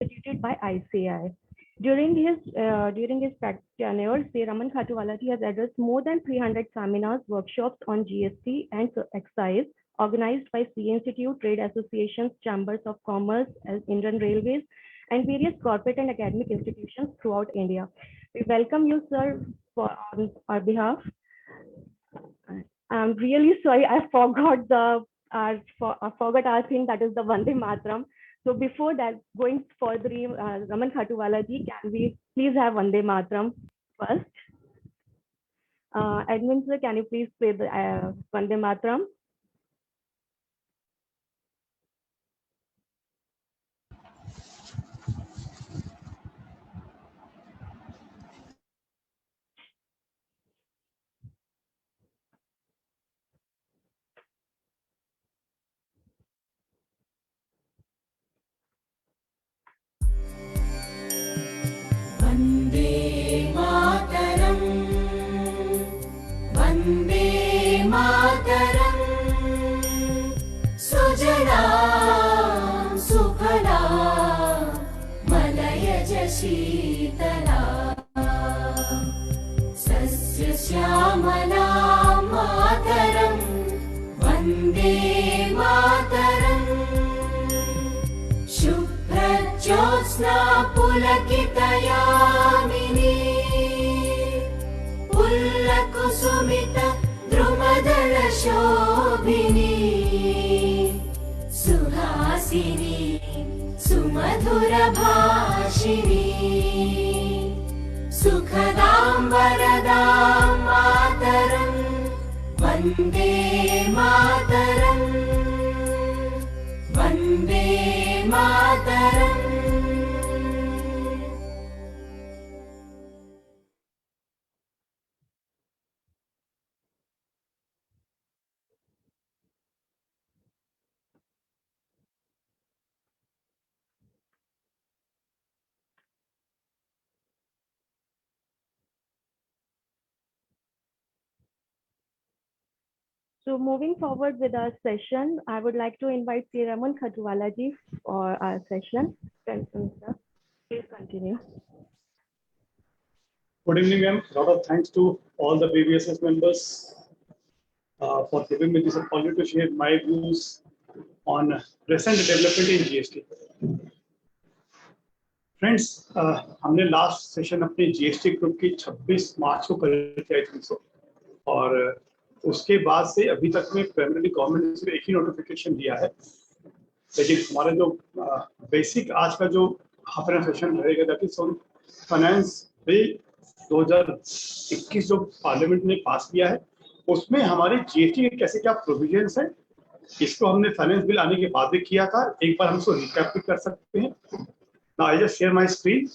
instituted by ICAI. During his tenure, Sri Raman Khatwalaji has addressed more than 300 seminars, workshops on GST and excise, organized by C Institute, trade associations, chambers of commerce, Indian Railways, and various corporate and academic institutions throughout India. We welcome you, sir, on our behalf. I'm really sorry, I forgot our thing, that is the Vande Mataram. So before that, going further, Raman Khatwalaji, can we please have Vande Mataram first? Admin sir, can you please play the Vande Mataram? Vande Mataram, Vande Mataram, Sujalam Sukhalam Malayaj Sheetalam Sasya Syamalam Mataram, Vande Mataram, Shubhrajyotsna Pulakitayamini, Pullakusumita Drumadala Shobhini, Suhasini Sumadhura Bhashini, Sukhadam Varadam Mataram, Vande Mataram, Vande Mataram. So moving forward with our session, I would like to invite Sri Raman Khatwalaji for our session. Please continue. Good evening, ma'am. A lot of thanks to all the BBSS members for giving me this opportunity to share my views on recent development in GST. Friends, हमने last session अपने GST group की 26 मार्च को करी थी, I think so, और उसके बाद से अभी तक में प्राइमरी गवर्नमेंट ने सिर्फ एक ही नोटिफिकेशन दिया है, लेकिन हमारा जो बेसिक आज का जो हाफ एन सेशन रहेगा that is on finance bill 2021 जो पार्लियामेंट ने पास किया है, उसमें हमारे जीएसटी के कैसे क्या प्रोविजंस हैं, इसको हमने फाइनेंस बिल आने के बाद भी किया था, एक बार हम इसको रिकैप भी कर सकते हैं. Now I just share my screen.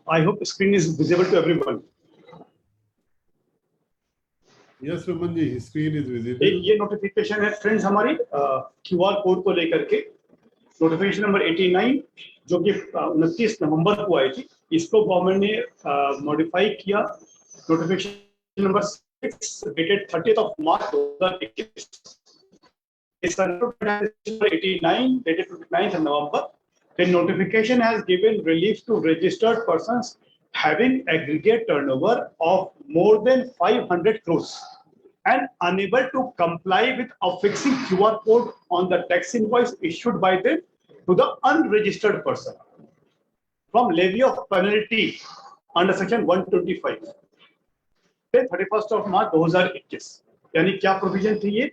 I hope the screen is visible to everyone. Yes, Raman ji, screen is visible. ये नोटिफिकेशन है फ्रेंड्स हमारी क्यूआर कोड को लेकर के, नोटिफिकेशन नंबर 89 जो कि 29 नवंबर को आई थी, इसको गवर्नमेंट ने मॉडिफाई किया. Notification number 6 dated 30th of March 2021. It's 89 dated 29th November. The notification has given relief to registered persons having aggregate turnover of more than 500 crores and unable to comply with affixing QR code on the tax invoice issued by them to the unregistered person from levy of penalty under section 125. 31st of March 2021. यानी क्या provision थी ये,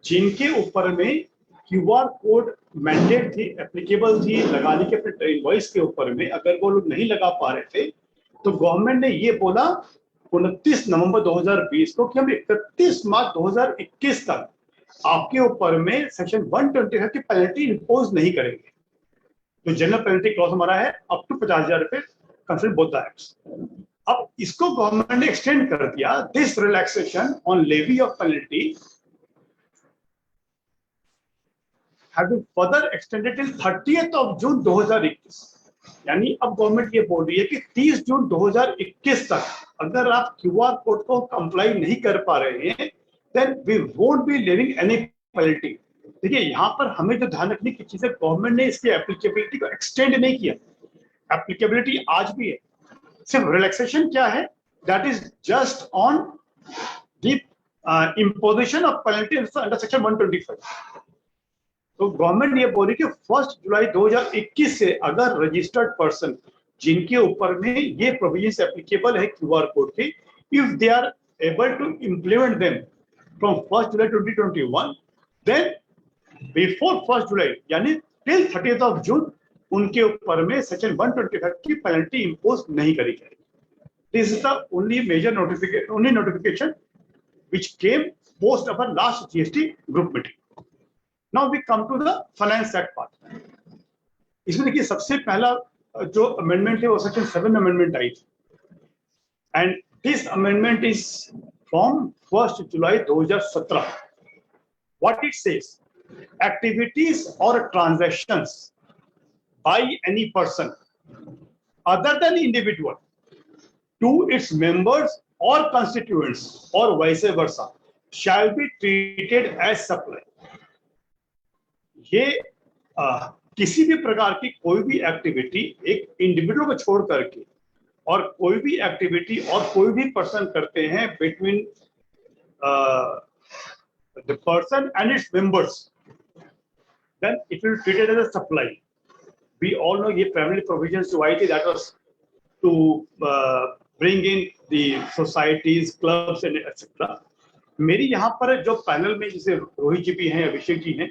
जिनके ऊपर में QR code mandate थी, applicable थी लगाने के अपने इनवॉइस के ऊपर में, अगर वो लोग नहीं लगा पा रहे थे तो गवर्नमेंट ने ये बोला 29 नवंबर 2020 को कि हम 31 मार्च 2021 तक आपके ऊपर में सेक्शन 125 की पेनल्टी इंपोज नहीं करेंगे. तो जनरल पेनल्टी क्लॉज हमारा है अप टू 50,000 रुपए कंसिडर बोथ द एक्ट्स. अब इसको गवर्नमेंट ने एक्सटेंड कर दिया. This relaxation on levy of penalty have been further extended till 30th of June 2021. यानी अब गवर्नमेंट ये बोल रही है कि 30 जून 2021 तक अगर आप क्यूआर कोड को कंप्लाई नहीं कर पा रहे हैं then we won't be levying any penalty. देखिए यहाँ पर हमें जो ध्यान रखने की चीज है, गवर्नमेंट ने इसकी एप्लीकेबिलिटी को एक्सटेंड नहीं किया, एप्लीकेबिलिटी आज भी है, सिर्फ रिलैक्सेशन क्या है, that is just on the imposition of penalty under section 125. तो गवर्नमेंट ये बोल रही कि 1 जुलाई 2021 से अगर रजिस्टर्ड पर्सन जिनके ऊपर में ये प्रोविजंस एप्लीकेबल है क्यूआर कोड के, if they are able to implement them from 1 July 2021, then before 1 July यानी टिल 30th of June उनके ऊपर में सेक्शन 125 की पेनल्टी इंपोज नहीं करी जाएगी. This is the only major notification which came post of our last GST group meeting. Now we come to the Finance Act part. इसमें देखिए सबसे पहला जो अमेंडमेंट है वो सेक्शन 7 अमेंडमेंट आई थी, and this amendment is from 1 July 2017. What it says, activities or transactions by any person other than individual to its members or constituents or vice versa shall be treated as supply. ये किसी भी प्रकार की कोई भी activity एक individual को छोड़ करके और कोई भी एक्टिविटी और कोई भी पर्सन करते हैं between the person and its members, then it will treated as a supply. We all know ये प्राइमरी प्रोविजंस जो आई थी, that was to bring in the societies, clubs and etc. मेरी यहाँ पर जो पैनल में जैसे रोहित जी भी हैं, अभिषेक जी हैं,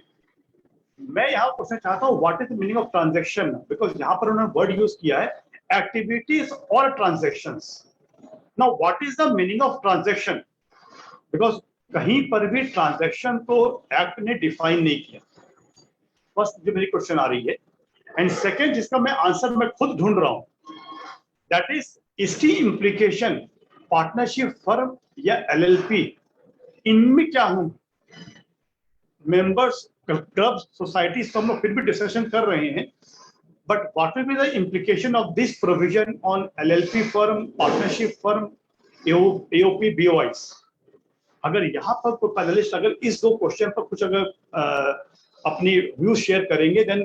मैं यहाँ पूछना चाहता हूँ what is the meaning of transaction, because यहाँ पर उन्होंने वर्ड यूज किया है एक्टिविटीज और transactions. Now what is the meaning of transaction, because कहीं पर भी ट्रांजैक्शन तो एक्ट ने डिफाइन नहीं किया. फर्स्ट जो मेरी क्वेश्चन आ रही है, एंड सेकेंड जिसका मैं आंसर मैं खुद ढूंढ रहा हूँ, दैट इज इसकी इंप्लीकेशन पार्टनरशिप फर्म या एलएलपी, इनमें क्या हूं, मेंबर्स, क्लब्स, सोसाइटीज तो हम लोग फिर भी डिस्कशन कर रहे हैं, but what will be the implication of this provision on LLP firm, partnership firm, AOP, BOIs. अगर यहाँ पर कोई पैनलिस्ट अगर इस दो क्वेश्चन पर कुछ अगर अपनी व्यू शेयर करेंगे, then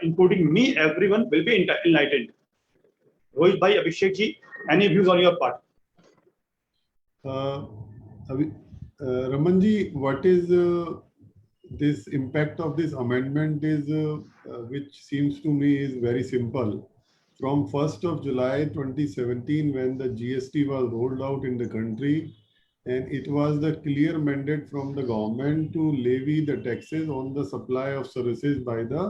including me everyone will be enlightened. Rohit bhai, Abhishek ji, any views on your part? Raman ji, what is this impact of this amendment is, which seems to me is very simple. From 1st of July 2017, when the GST was rolled out in the country, and it was the clear mandate from the government to levy the taxes on the supply of services by the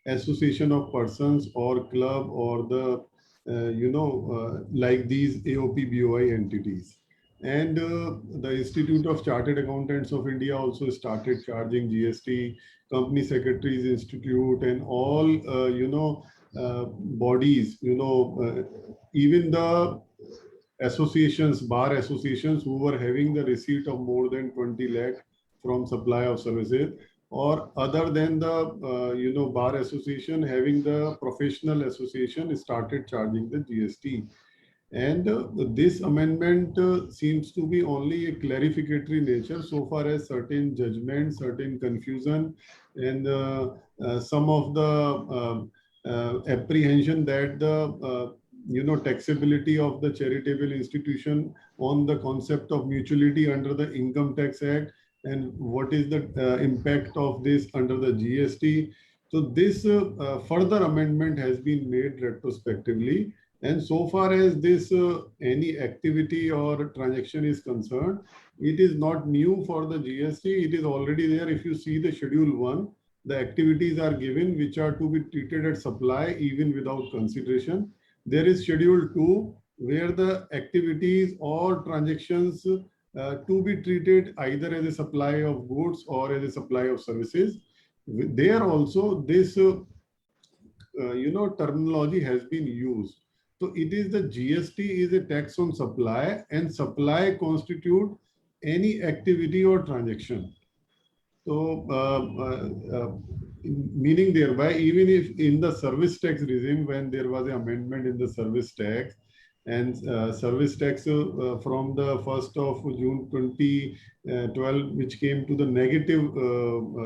association of persons or club or the like these AOP BOI entities. And the Institute of Chartered Accountants of India also started charging GST, Company Secretaries Institute and all, bodies, even the associations, bar associations who were having the receipt of more than 20 lakh from supply of services, or other than the bar association having the professional association started charging the GST. And this amendment seems to be only a clarificatory nature so far as certain judgments, certain confusion, and some of the apprehension that the taxability of the charitable institution on the concept of mutuality under the Income Tax Act, and what is the impact of this under the GST. So this further amendment has been made retrospectively, and so far as this any activity or transaction is concerned, it is not new for the GST. It is already there. If you see the Schedule 1, the activities are given which are to be treated as supply even without consideration. There is Schedule 2 where the activities or transactions to be treated either as a supply of goods or as a supply of services. There also this terminology has been used. So it is the GST is a tax on supply, and supply constitute any activity or transaction. So meaning thereby, even if in the service tax regime, when there was an amendment in the service tax, and service tax from the 1st of June 2012, which came to the negative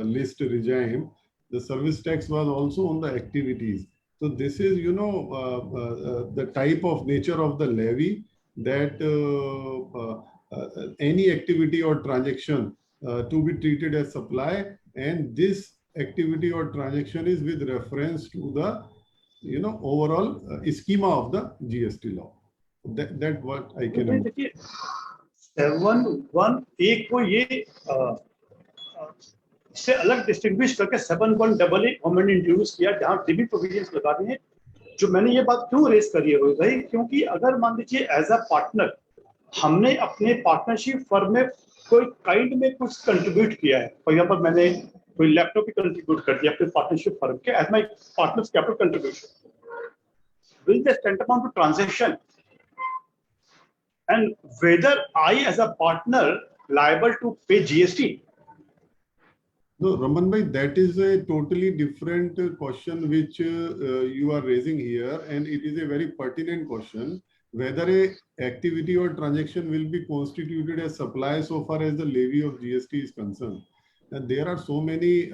list regime, the service tax was also on the activities. So this is, the type of nature of the levy, that any activity or transaction to be treated as supply, and this activity or transaction is with reference to the overall schema of the GST law. That what I can. देखिए 7(1)(a) को ये से अलग distinguish करके 7(1)AA government ने introduce किया, जहां डिबी provisions लगा दी हैं। जो मैंने ये बात क्यों रेस करी है भाई, क्योंकि अगर मान लीजिए एज अ पार्टनर हमने अपने पार्टनरशिप फर्म में कोई काइंड में कुछ कंट्रीब्यूट किया है, फॉर एग्जांपल मैंने कोई लैपटॉप ही कंट्रीब्यूट कर दिया अपने पार्टनरशिप फर्म के as my partners capital contribution, will this tantamount to transaction, and whether I as a partner liable to pay GST? No, Raman bhai, that is a totally different question which you are raising here, and it is a very pertinent question. Whether a activity or transaction will be constituted as supply so far as the levy of GST is concerned. And there are so many,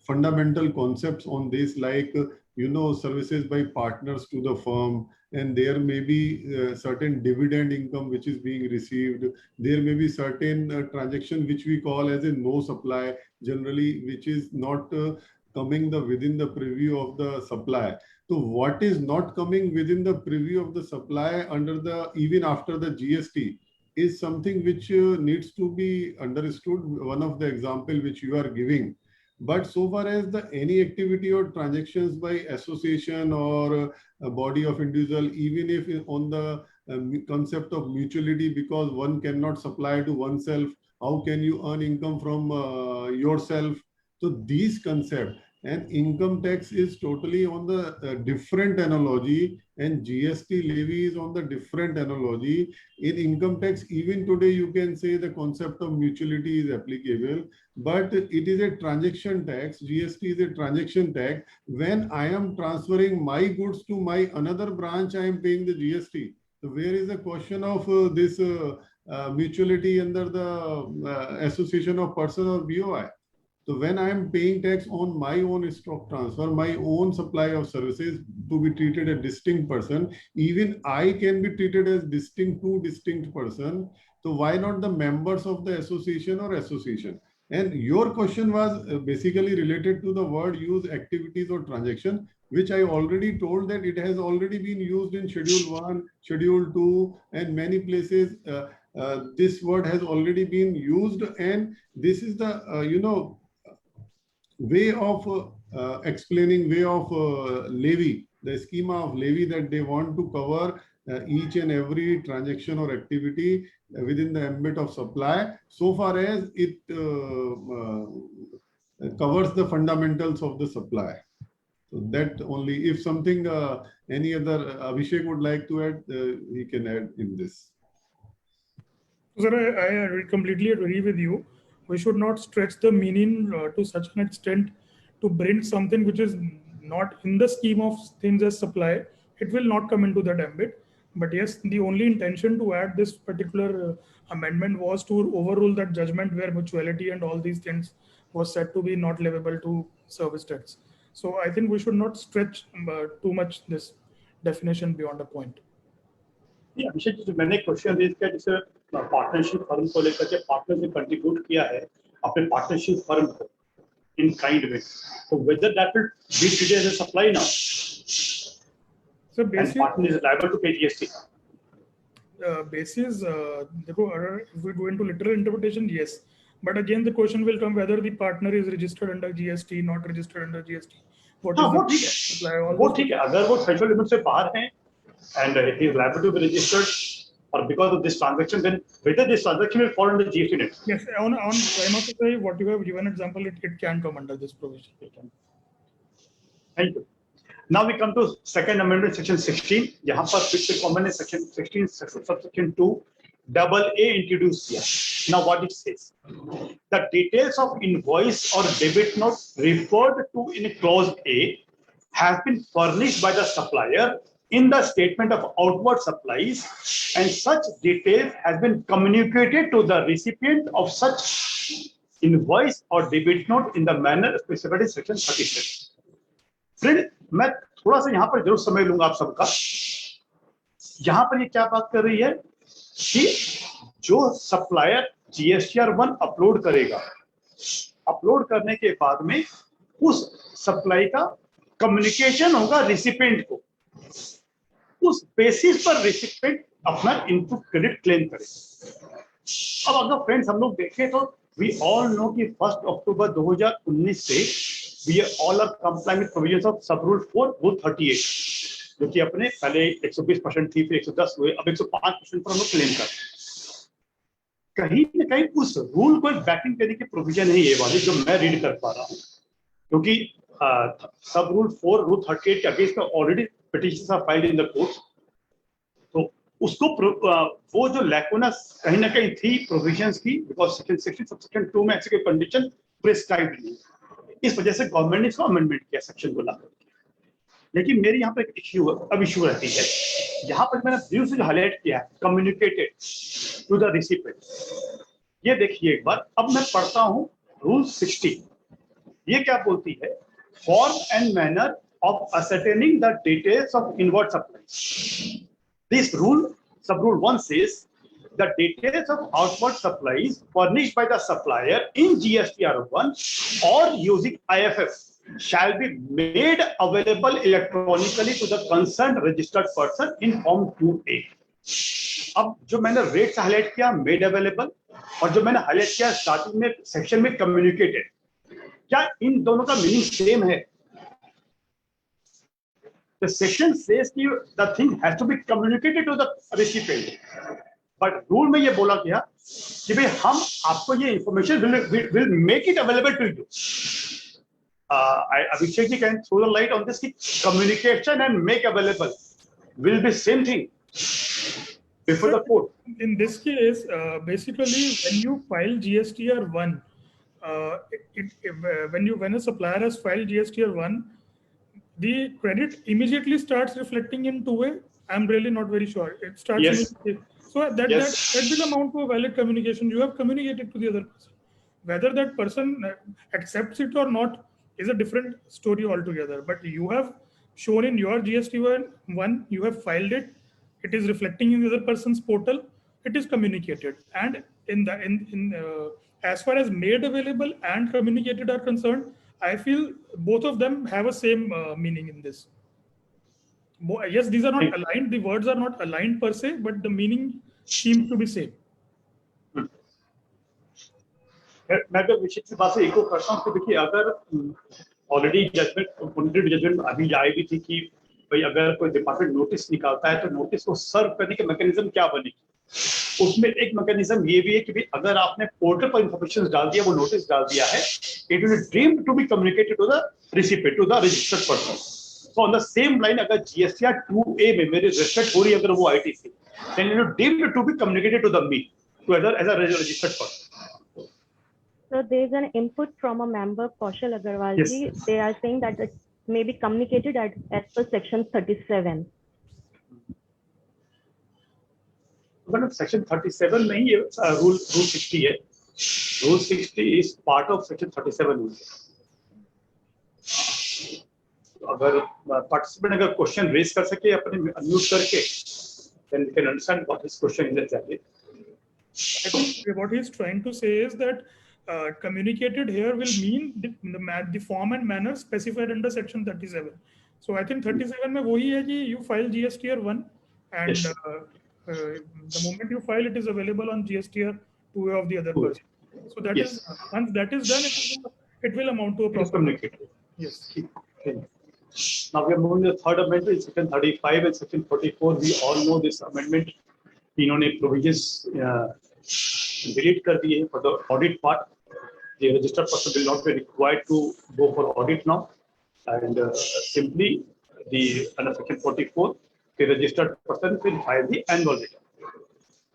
fundamental concepts on this, like, services by partners to the firm, and there may be certain dividend income which is being received. There may be certain transaction which we call as a no supply, generally, which is not coming within the preview of the supply. So what is not coming within the preview of the supply under even after the GST is something which needs to be understood. One of the example which you are giving. But so far as any activity or transactions by association or a body of individual, even if on the concept of mutuality, because one cannot supply to oneself, how can you earn income from yourself? So these concepts, and income tax is totally on the different analogy, and GST levy is on the different analogy. In income tax, even today you can say the concept of mutuality is applicable, but it is a transaction tax. GST is a transaction tax. When I am transferring my goods to my another branch, I am paying the GST. So where is the question of this mutuality under the association of person or BOI? So when I am paying tax on my own stock transfer, my own supply of services to be treated as distinct person, even I can be treated as two distinct person. So why not the members of the association or association? And your question was basically related to the word use activities or transaction, which I already told that it has already been used in Schedule 1, Schedule 2, and many places. This word has already been used, and this is the, way of explaining, way of levy, the schema of levy that they want to cover each and every transaction or activity within the ambit of supply, so far as it covers the fundamentals of the supply. So that only, if something, any other Abhishek would like to add, he can add in this. Sir, I completely agree with you. We should not stretch the meaning to such an extent to bring something which is not in the scheme of things as supply. It will not come into that ambit. But yes, the only intention to add this particular amendment was to overrule that judgment where mutuality and all these things was said to be not livable to service tax. So I think we should not stretch too much this definition beyond a point. Yeah, अभिषेक, जो मैंने question raise किया, जैसे partnership firm को लेकर के partner ने contribute किया है अपने पार्टनरशिप फर्म को इन काइंड में, तो whether that will be treated as a supply now, so basically partner is liable to pay GST. Basis, if we go into literal interpretation, yes, but again the question will come whether the partner is registered under GST, not registered under GST. वो ठीक है, अगर वो threshold limit से बाहर हैं and he is liable to be registered, or because of this transaction, then whether this transaction will fall under GST net. Yes, on prima facie, what you have given example, it can come under this provision. Thank you. Now we come to second amendment, section 16. यहाँ पर फिर से common ने section 16 subsection 2AA introduced here. Now what it says: the details of invoice or debit note referred to in clause A has been furnished by the supplier in the statement of outward supplies, and such details has been communicated to the recipient of such invoice or debit note in the manner specified in section 37. Friend, मैं थोड़ा सा यहाँ पर जरूर समय लूंगा आप सबका। यहाँ पर ये क्या बात कर रही है कि जो सप्लायर GSTR1 अपलोड करेगा, अपलोड करने के बाद में उस सप्लाई का कम्युनिकेशन होगा रिसिपेंट को, उस बेसिस पर रिसिपेंट अपना इनपुट क्रेडिट क्लेम करे। अब अगर फ्रेंड्स हम लोग देखें तो वी ऑल नो कि 1 अक्टूबर 2019 से we all are complying with provisions of sub rule 4 rule 38, जो कि अपने पहले 120% थी, फिर 110 हुए, अब 105% पर हम लोग क्लेम करते हैं। कहीं न कहीं उस रूल को बैकिंग करने की प्रोविजन है ये वाली जो मैं रीड कर पा रहा हूँ, क्योंकि सब रूल 4 रूल 38 के अगेंस्ट में already petitions are filed in the court. तो उसको वो जो लैकुना कहीं ना कहीं थी प्रोविजंस की, बिकॉज सेक्शन 60 सबसेक्शन 2 में ऐसे कंडीशन प्रिस्क्राइब्ड नहीं, इस वजह से गवर्नमेंट ने इसको अमेंडमेंट किया सेक्शन को लाकर। लेकिन मेरी यहाँ पर एक इश्यू रहती है, यहाँ पर मैंने व्यू से जो हाईलाइट किया है कम्युनिकेटेड टू द रिसिपेंट, ये देखिए एक बार। अब मैं पढ़ता हूँ रूल 60, ये क्या बोलती है, form and manner of ascertaining the details of inward supplies. This rule, sub-rule 1 says, the details of outward supplies furnished by the supplier in GSTR1 or using IFF shall be made available electronically to the concerned registered person in Form 2A. अब जो मैंने rate highlight किया made available, और जो मैंने highlight किया starting में section में कम्युनिकेटेड, क्या इन दोनों का मीनिंग सेम है? The section says the thing has to be communicated to the recipient, but rule में ये बोला गया कि भाई हम आपको ये information will make it available to you. Abhishek ji can throw the light on this. Communication and make available will be same thing before the court. In this case, basically, when you file GSTR1, when a supplier has filed GSTR1, the credit immediately starts reflecting in 2A. I'm really not very sure. It starts immediately. So that will amount to a valid communication. You have communicated to the other person. Whether that person accepts it or not is a different story altogether. But you have shown in your GST1, you have filed it. It is reflecting in the other person's portal. It is communicated, and as far as made available and communicated are concerned, I feel both of them have a same meaning in this. Yes, these are not aligned. The words are not aligned per se, but the meaning seems to be same. मैं तो विशिष्ट से बात से eco करता हूँ कि देखिए अगर ऑलरेडी जजमेंट अभी आई भी थी कि भाई अगर कोई डिपार्टमेंट नोटिस निकालता है तो नोटिस को सर्व करने के मैकेनिज्म क्या बनेगी, उसमें एक मैकेनिज्म ये भी है कि भाई अगर आपने पोर्टल पर इंफॉर्मेशन डाल दिया, वो नोटिस डाल दिया है, it will deemed to be communicated to the recipient, to the registered person. So on the same line अगर GSTR 2A में मेरी रजिस्टर्ड हो रही है अगर वो ITC, then it will deemed to be communicated to the me too as a registered person. So there is an input from a member, Kaushal Agarwal ji. They are saying that it may be communicated as per section 37. मतलब section 37 नहीं है, rule 60 है। Rule 60 is part of section 37 rule. अगर participant अगर question raise कर सके अपने unmute करके, then we can understand what his question is exactly. I think what he is trying to say is that communicated here will mean the form and manner specified under section 37. So I think 37 में वही है कि you file GSTR1 and the moment you file it is available on GSTR2 of the other person. So that is once that is done, it will amount to a proper communicated. Yes. Now we are moving to the third amendment, section 35 and section 44. We all know this amendment. इन्होंने provisions delete कर दिए for the audit part. The registered person will not be required to go for audit now, and simply under section 44, the registered person will file the annual return.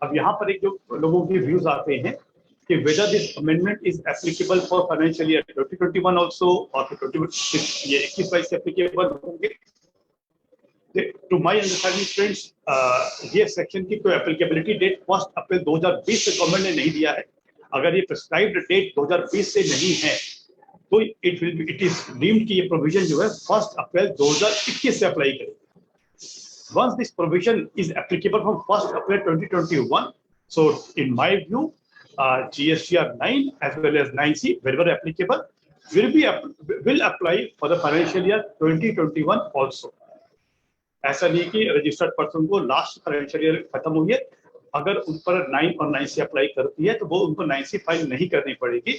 अब यहाँ पर एक जो लोगों के views आते हैं कि whether this amendment is applicable for financial year 2021 also or 2021 applicable होंगे, टू माय अंडरस्टैंडिंग फ्रेंड्स, ये सेक्शन की कोई एप्लीकेबिलिटी डेट 1 अप्रैल 2020 से गवर्नमेंट ने नहीं दिया है. अगर ये प्रिस्क्राइब्ड डेट 2020 से नहीं है तो इट इज डीम्ड कि ये प्रोविजन जो है 1 अप्रैल 2021 से अप्लाई करेगी. Once this provision is applicable from 1 April 2021, so in my view, GSTR 9 as well as 9C, wherever applicable, will apply for the financial year 2021 also. ऐसा नहीं कि रजिस्टर्ड पर्सन को लास्ट फाइनेंशियल ईयर खत्म हुई है, अगर उन पर 9 और 9C अप्लाई करती है तो वो उनको 9C फाइल नहीं करनी पड़ेगी,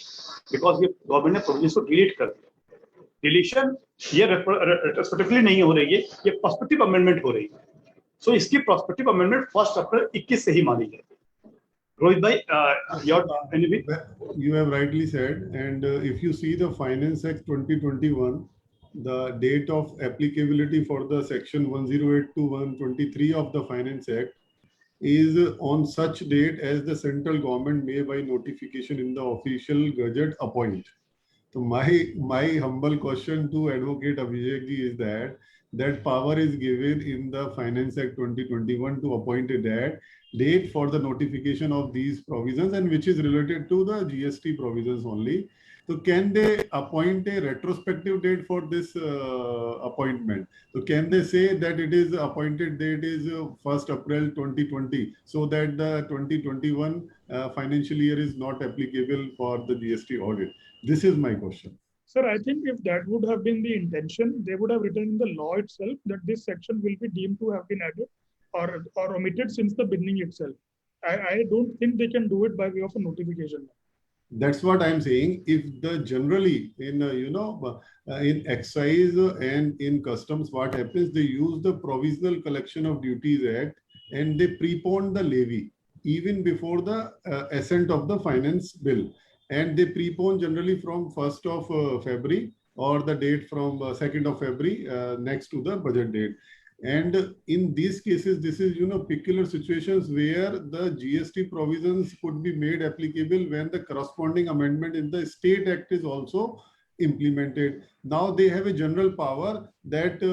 बिकॉज ये गवर्नमेंट ने प्रोविजन को डिलीट कर दिया. डिलीशन ये रेट्रोस्पेक्टिवली नहीं हो रही है, ये पर्सपेक्टिव अमेंडमेंट हो रही है. सो इसकी पर्सपेक्टिव अमेंडमेंट 1 अप्रैल 21 से ही मानी जाएगी. रोहित भाई, you have rightly said, and if you see the Finance Act 2021, the date of applicability for the section 108 to 123 of the Finance Act is on such date as the central government may by notification in the official gazette appoint. So my humble question to Advocate Abhishek ji is that power is given in the Finance Act 2021 to appoint a date for the notification of these provisions, and which is related to the GST provisions only. So can they appoint a retrospective date for this appointment? So can they say that it is appointed date is 1st April 2020, so that the 2021 financial year is not applicable for the GST audit? This is my question. Sir, I think if that would have been the intention, they would have written in the law itself that this section will be deemed to have been added or omitted since the beginning itself. I don't think they can do it by way of a notification. That's what I'm saying. If the generally in in excise and in customs, what happens, they use the Provisional Collection of Duties Act and they prepone the levy even before the assent of the finance bill. And they prepone generally from 1st of February or the date from 2nd of February next to the budget date. And in these cases, this is peculiar situations where the GST provisions could be made applicable when the corresponding amendment in the State Act is also implemented. Now they have a general power that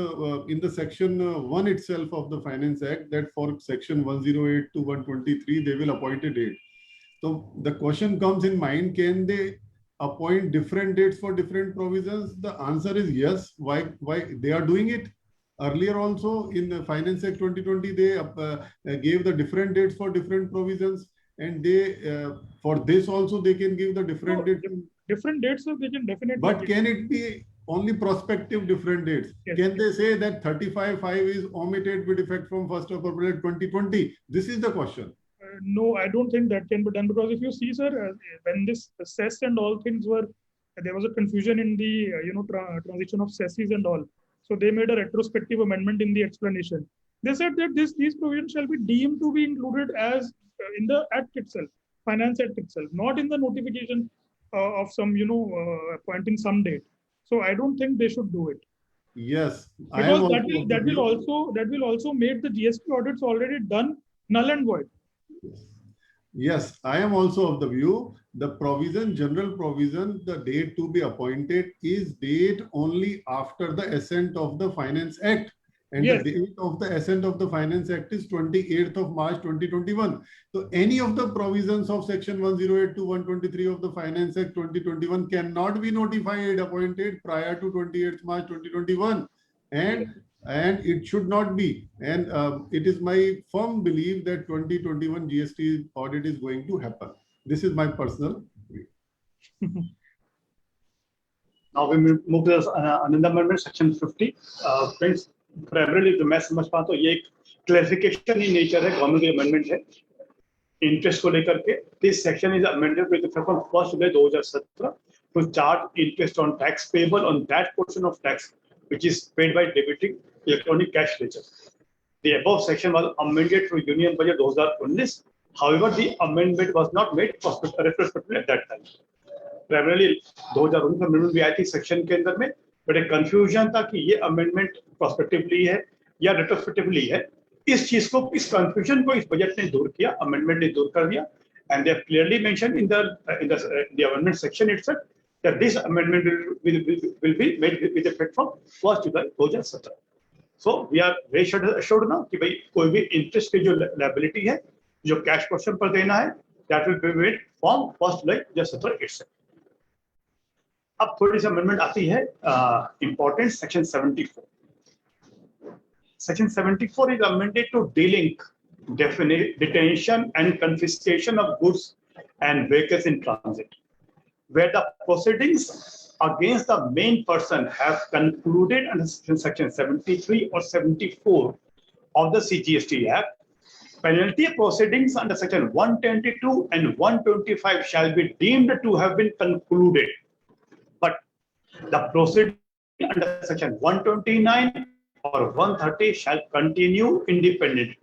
in the section 1 itself of the Finance Act, that for section 108 to 123 they will appoint a date. So the question comes in mind, can they appoint different dates for different provisions? The answer is yes. Why they are doing it? Earlier also in the Finance Act 2020, they gave the different dates for different provisions, and they for this also they can give the different dates. Different dates, so they can definitely. But can it be only prospective different dates? Yes. Can they say that 35(5) is omitted with effect from 1st of April 2020? This is the question. No, I don't think that can be done, because if you see, sir, when this cess and all things were, there was a confusion in the transition of cesses and all. So they made a retrospective amendment in the explanation. They said that these provisions shall be deemed to be included as in the Act itself, Finance Act itself, not in the notification of some appointing some date. So I don't think they should do it. Yes, because that will also make the GST audits already done null and void. Yes, I am also of the view the provision, general provision, the date to be appointed is date only after the assent of the Finance Act. And yes, the date of the assent of the Finance Act is 28th of March 2021. So any of the provisions of section 108 to 123 of the Finance Act 2021 cannot be notified, appointed prior to 28th March 2021. And it should not be. And it is my firm belief that 2021 GST audit is going to happen. This is my personal view. Now we move to another amendment, section 50. Friends, primarily the मैं समझ पाता हूँ ये एक clarification in nature है, government amendment है, interest को लेकर के. This section is amended with effect from 1st July 2017 to charge interest on tax payable on that portion of tax which is paid by debiting electronic cash ledger. The above section was amended through Union Budget 2019. However, the amendment was not made retrospectively at that time. Primarily 2019 amendment भी आई थी section के अंदर में, but एक confusion था कि ये amendment prospectively है या retrospectively है. इस चीज को, इस confusion को इस बजट ने दूर किया, amendment ने दूर कर दिया, and they have clearly mentioned in the amendment section itself that this amendment will be made with effect from 1st July 2017. So we are very assured ना कि भाई कोई भी इंटरेस्ट की जो लायबिलिटी है जो कैश पोर्शन पर देना है that will be paid from 1 July just सत्र इटसेल्फ। अब थोड़ी सी अमेंडमेंट आती है important section 74। Section 74 is amended to delink detention and confiscation of goods and vehicles in transit, where the proceedings against the main person have concluded under Section 73 or 74 of the CGST Act. Penalty proceedings under Section 122 and 125 shall be deemed to have been concluded, but the proceeding under Section 129 or 130 shall continue independently.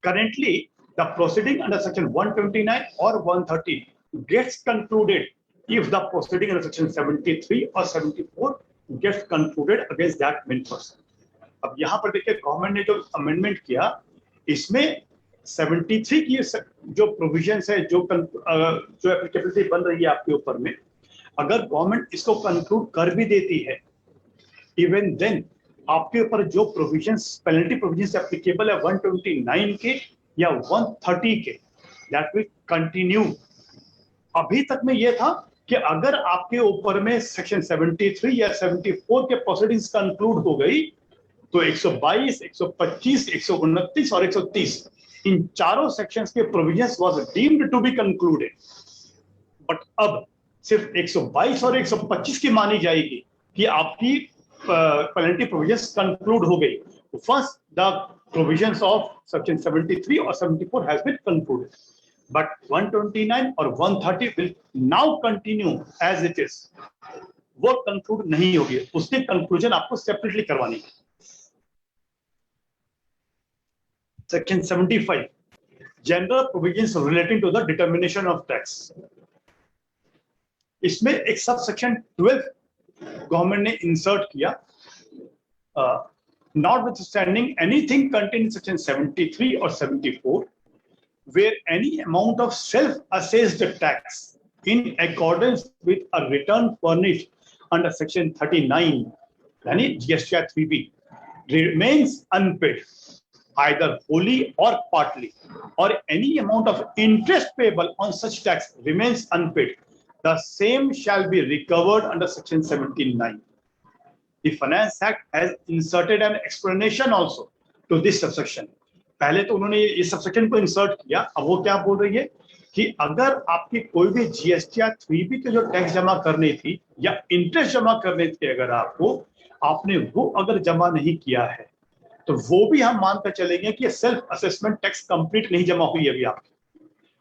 Currently, the proceeding under Section 129 or 130 gets concluded if the proceeding under Section 73 or 74 gets concluded against that main person. अब यहाँ पर देखिए government ने जो amendment किया इसमें 73 की जो प्रोविजंस है जो एप्लीकेबिलिटी बन रही है आपके ऊपर में, अगर गवर्नमेंट इसको कंक्लूड कर भी देती है इवन देन आपके ऊपर जो प्रोविजंस पेनल्टी प्रोविजंस एप्लीकेबल है 129 के या 130 के दैट विल कंटिन्यू। अभी तक में ये था कि अगर आपके ऊपर में सेक्शन 73 या 74 के प्रोसीडिंग्स कंक्लूड हो गई तो 122, 125, 129 और 130 इन चारों सेक्शंस के provisions was deemed to be concluded, but अब सिर्फ 122 और 125 की मानी जाएगी कि आपकी penalty provisions conclude हो गई। First, the provisions of Section 73 or 74 has been concluded, but 129 or 130 will now continue as it is. वो conclude नहीं होगी, उसकी conclusion आपको separately करवानी है। Section 75, general provisions relating to the determination of tax. इसमें एक subsection 12 गवर्नमेंट ने इंसर्ट किया, notwithstanding anything contained in Section 73 or 74 where any amount of self-assessed tax in accordance with a return furnished under Section 39 यानी GSTR 3B remains unpaid either wholly or partly, or any amount of interest payable on such tax remains unpaid, the same shall be recovered under Section 79. The Finance Act has inserted an explanation also to this subsection. पहले तो उन्होंने इस subsection को insert किया, अब वो क्या बोल रही है कि अगर आपकी कोई भी GSTR 3B के जो टैक्स जमा करनी थी या इंटरेस्ट जमा करने थे, अगर आपने वो अगर जमा नहीं किया है तो वो भी हम मानकर चलेंगे कि सेल्फ असेसमेंट टैक्स कंप्लीट नहीं जमा हुई अभी आपकी।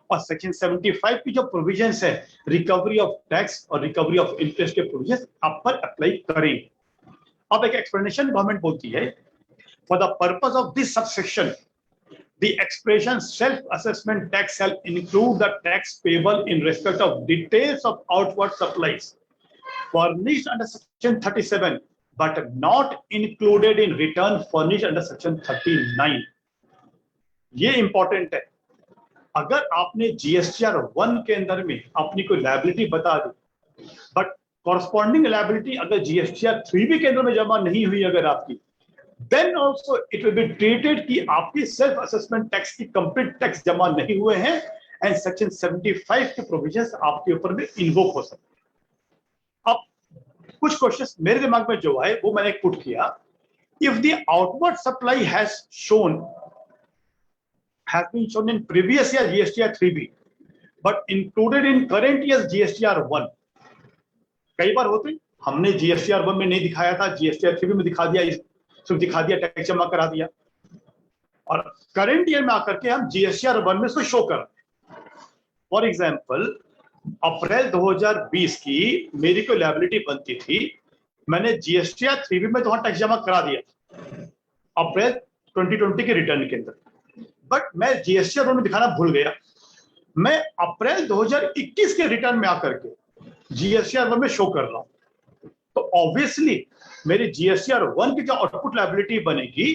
और सेक्शन 75 की जो प्रोविजंस है रिकवरी ऑफ टैक्स और रिकवरी ऑफ इंटरेस्ट के प्रोविजंस आप पर अप्लाई करेंगे। अब एक एक्सप्लेनेशन गवर्नमेंट बोलती है, for the purpose of this subsection the expression self assessment tax shall include the tax payable in respect of details of outward supplies furnished under section 37 but not included in return furnished under section 39. ये important है। अगर आपने GSTR 1 के अंदर में अपनी कोई liability बता दी बट कॉरस्पॉन्डिंग लायबिलिटी अगर GSTR 3B के अंदर में जमा नहीं हुई अगर आपकी, then also it will be treated कि आपकी सेल्फ असेसमेंट टैक्स की कंप्लीट टैक्स जमा नहीं हुए हैं एंड सेक्शन 75 के प्रोविजंस आपके ऊपर में इन्वोक हो सकते हैं। अब कुछ क्वेश्चंस मेरे दिमाग में जो आए वो मैंने पुट किया। If the outward supply has been shown in previous year GSTR 3B but included in current year's GSTR 1, कई बार होते हमने GSTR 1 में नहीं दिखाया था, GSTR 3B में दिखा दिया, सिर्फ दिखा दिया, टैक्स जमा करा दिया, और करंट ईयर में आकर के हम GSTR 1 में इसको शो कर। फॉर एग्जाम्पल अप्रैल 2020 की मेरी कोई लायबिलिटी बनती थी, मैंने GSTR 3B में तो टैक्स जमा करा दिया अप्रैल 2020 के रिटर्न के अंदर, बट मैं GSTR 1 में दिखाना भूल गया। मैं अप्रैल 2021 के रिटर्न में आकर के GSTR 1 में शो कर रहा हूं, तो ऑब्वियसली मेरी GSTR 1 की जो आउटपुट लायबिलिटी बनेगी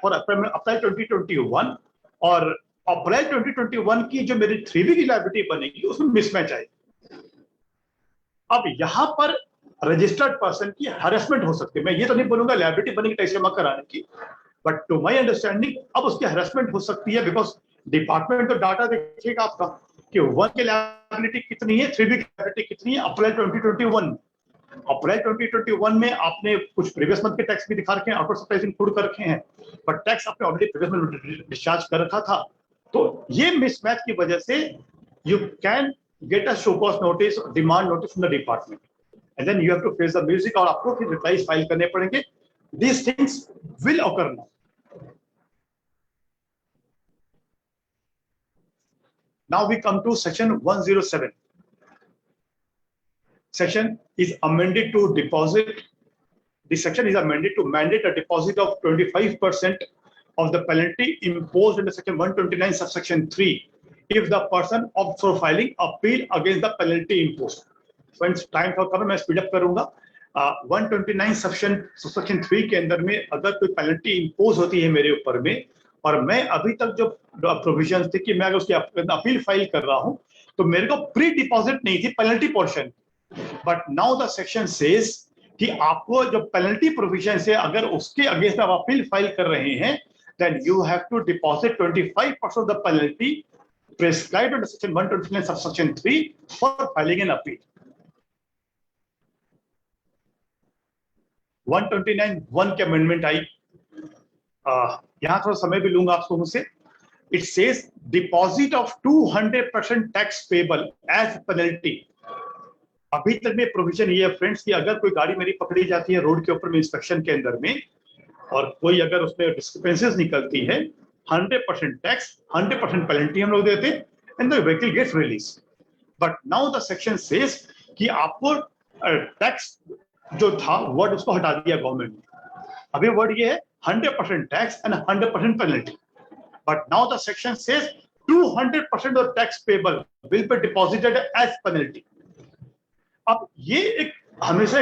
फॉर अप्रैल 2021 और अप्रैल 2021 की जो मेरी 3B की लायबिलिटी बनेगी उसमें मिसमैच आएगी। अब यहां पर रजिस्टर्ड पर्सन की हरेसमेंट हो सकती है। मैं ये तो नहीं बोलूंगा लायबिलिटी बनेगी टैक्स जमा कराने की, बट टू माय अंडरस्टैंडिंग अब उसकी हरेसमेंट हो सकती है, बिकॉज डिपार्टमेंट तो डाटा देखेगा आपका कि 1 की लायबिलिटी कितनी है, 3B की लायबिलिटी कितनी है। अप्रैल 2021 में आपने कुछ प्रीवियस मंथ के टैक्स भी दिखा रखे हैं, आउट ऑफ सरप्राइज इंक्लूड कर रखे हैं, बट टैक्स आपने ऑलरेडी प्रीवियस मंथ डिस्चार्ज कर रखा था। तो ये मिसमैच की वजह से you can get a show cause notice, demand notice from the department, and then you have to face the music, और आपको फिर रिप्लाईज फाइल करने पड़ेंगे। These things will occur now. Now we come to section 107. Section is amended to deposit. This section is amended to mandate a deposit of 25% of the penalty imposed under section 129 subsection 3 if the person opts for filing appeal against the penalty imposed. Friends, time for कम मैं speed up करूंगा। 129 subsection 3 के अंदर में अगर कोई penalty impose होती है मेरे ऊपर में, और मैं अभी तक जो प्रोविजन थी कि मैं अगर उसकी अपील फाइल कर रहा हूं तो मेरे को प्री डिपॉजिट नहीं थी penalty portion, but now the section says कि आपको जो पेनल्टी प्रोविजन है अगर उसके अगेंस्ट आप अपील फाइल कर रहे हैं, then you have to deposit 25% of the penalty prescribed under section 129 subsection 3 for filing an appeal. 129(1) के अमेंडमेंट आई, यहां थोड़ा समय भी लूंगा आप लोगों से। It says deposit of 200% tax payable as penalty. अभी तक में प्रोविजन ये है फ्रेंड्स कि अगर कोई गाड़ी मेरी पकड़ी जाती है रोड के ऊपर में इंस्पेक्शन के अंदर में, और कोई अगर उसमें डिस्क्रिपेंसीज निकलती है, 100% टैक्स 100% पेनल्टी हम लोग देते हैं, and the vehicle gets release. But now the section says कि आपको टैक्स जो था वर्ड उसको हटा दिया गवर्नमेंट ने। अभी वर्ड ये है 100% tax and 100% penalty. But now the section says 200% of tax payable will be deposited as penalty. अब ये एक हमेशा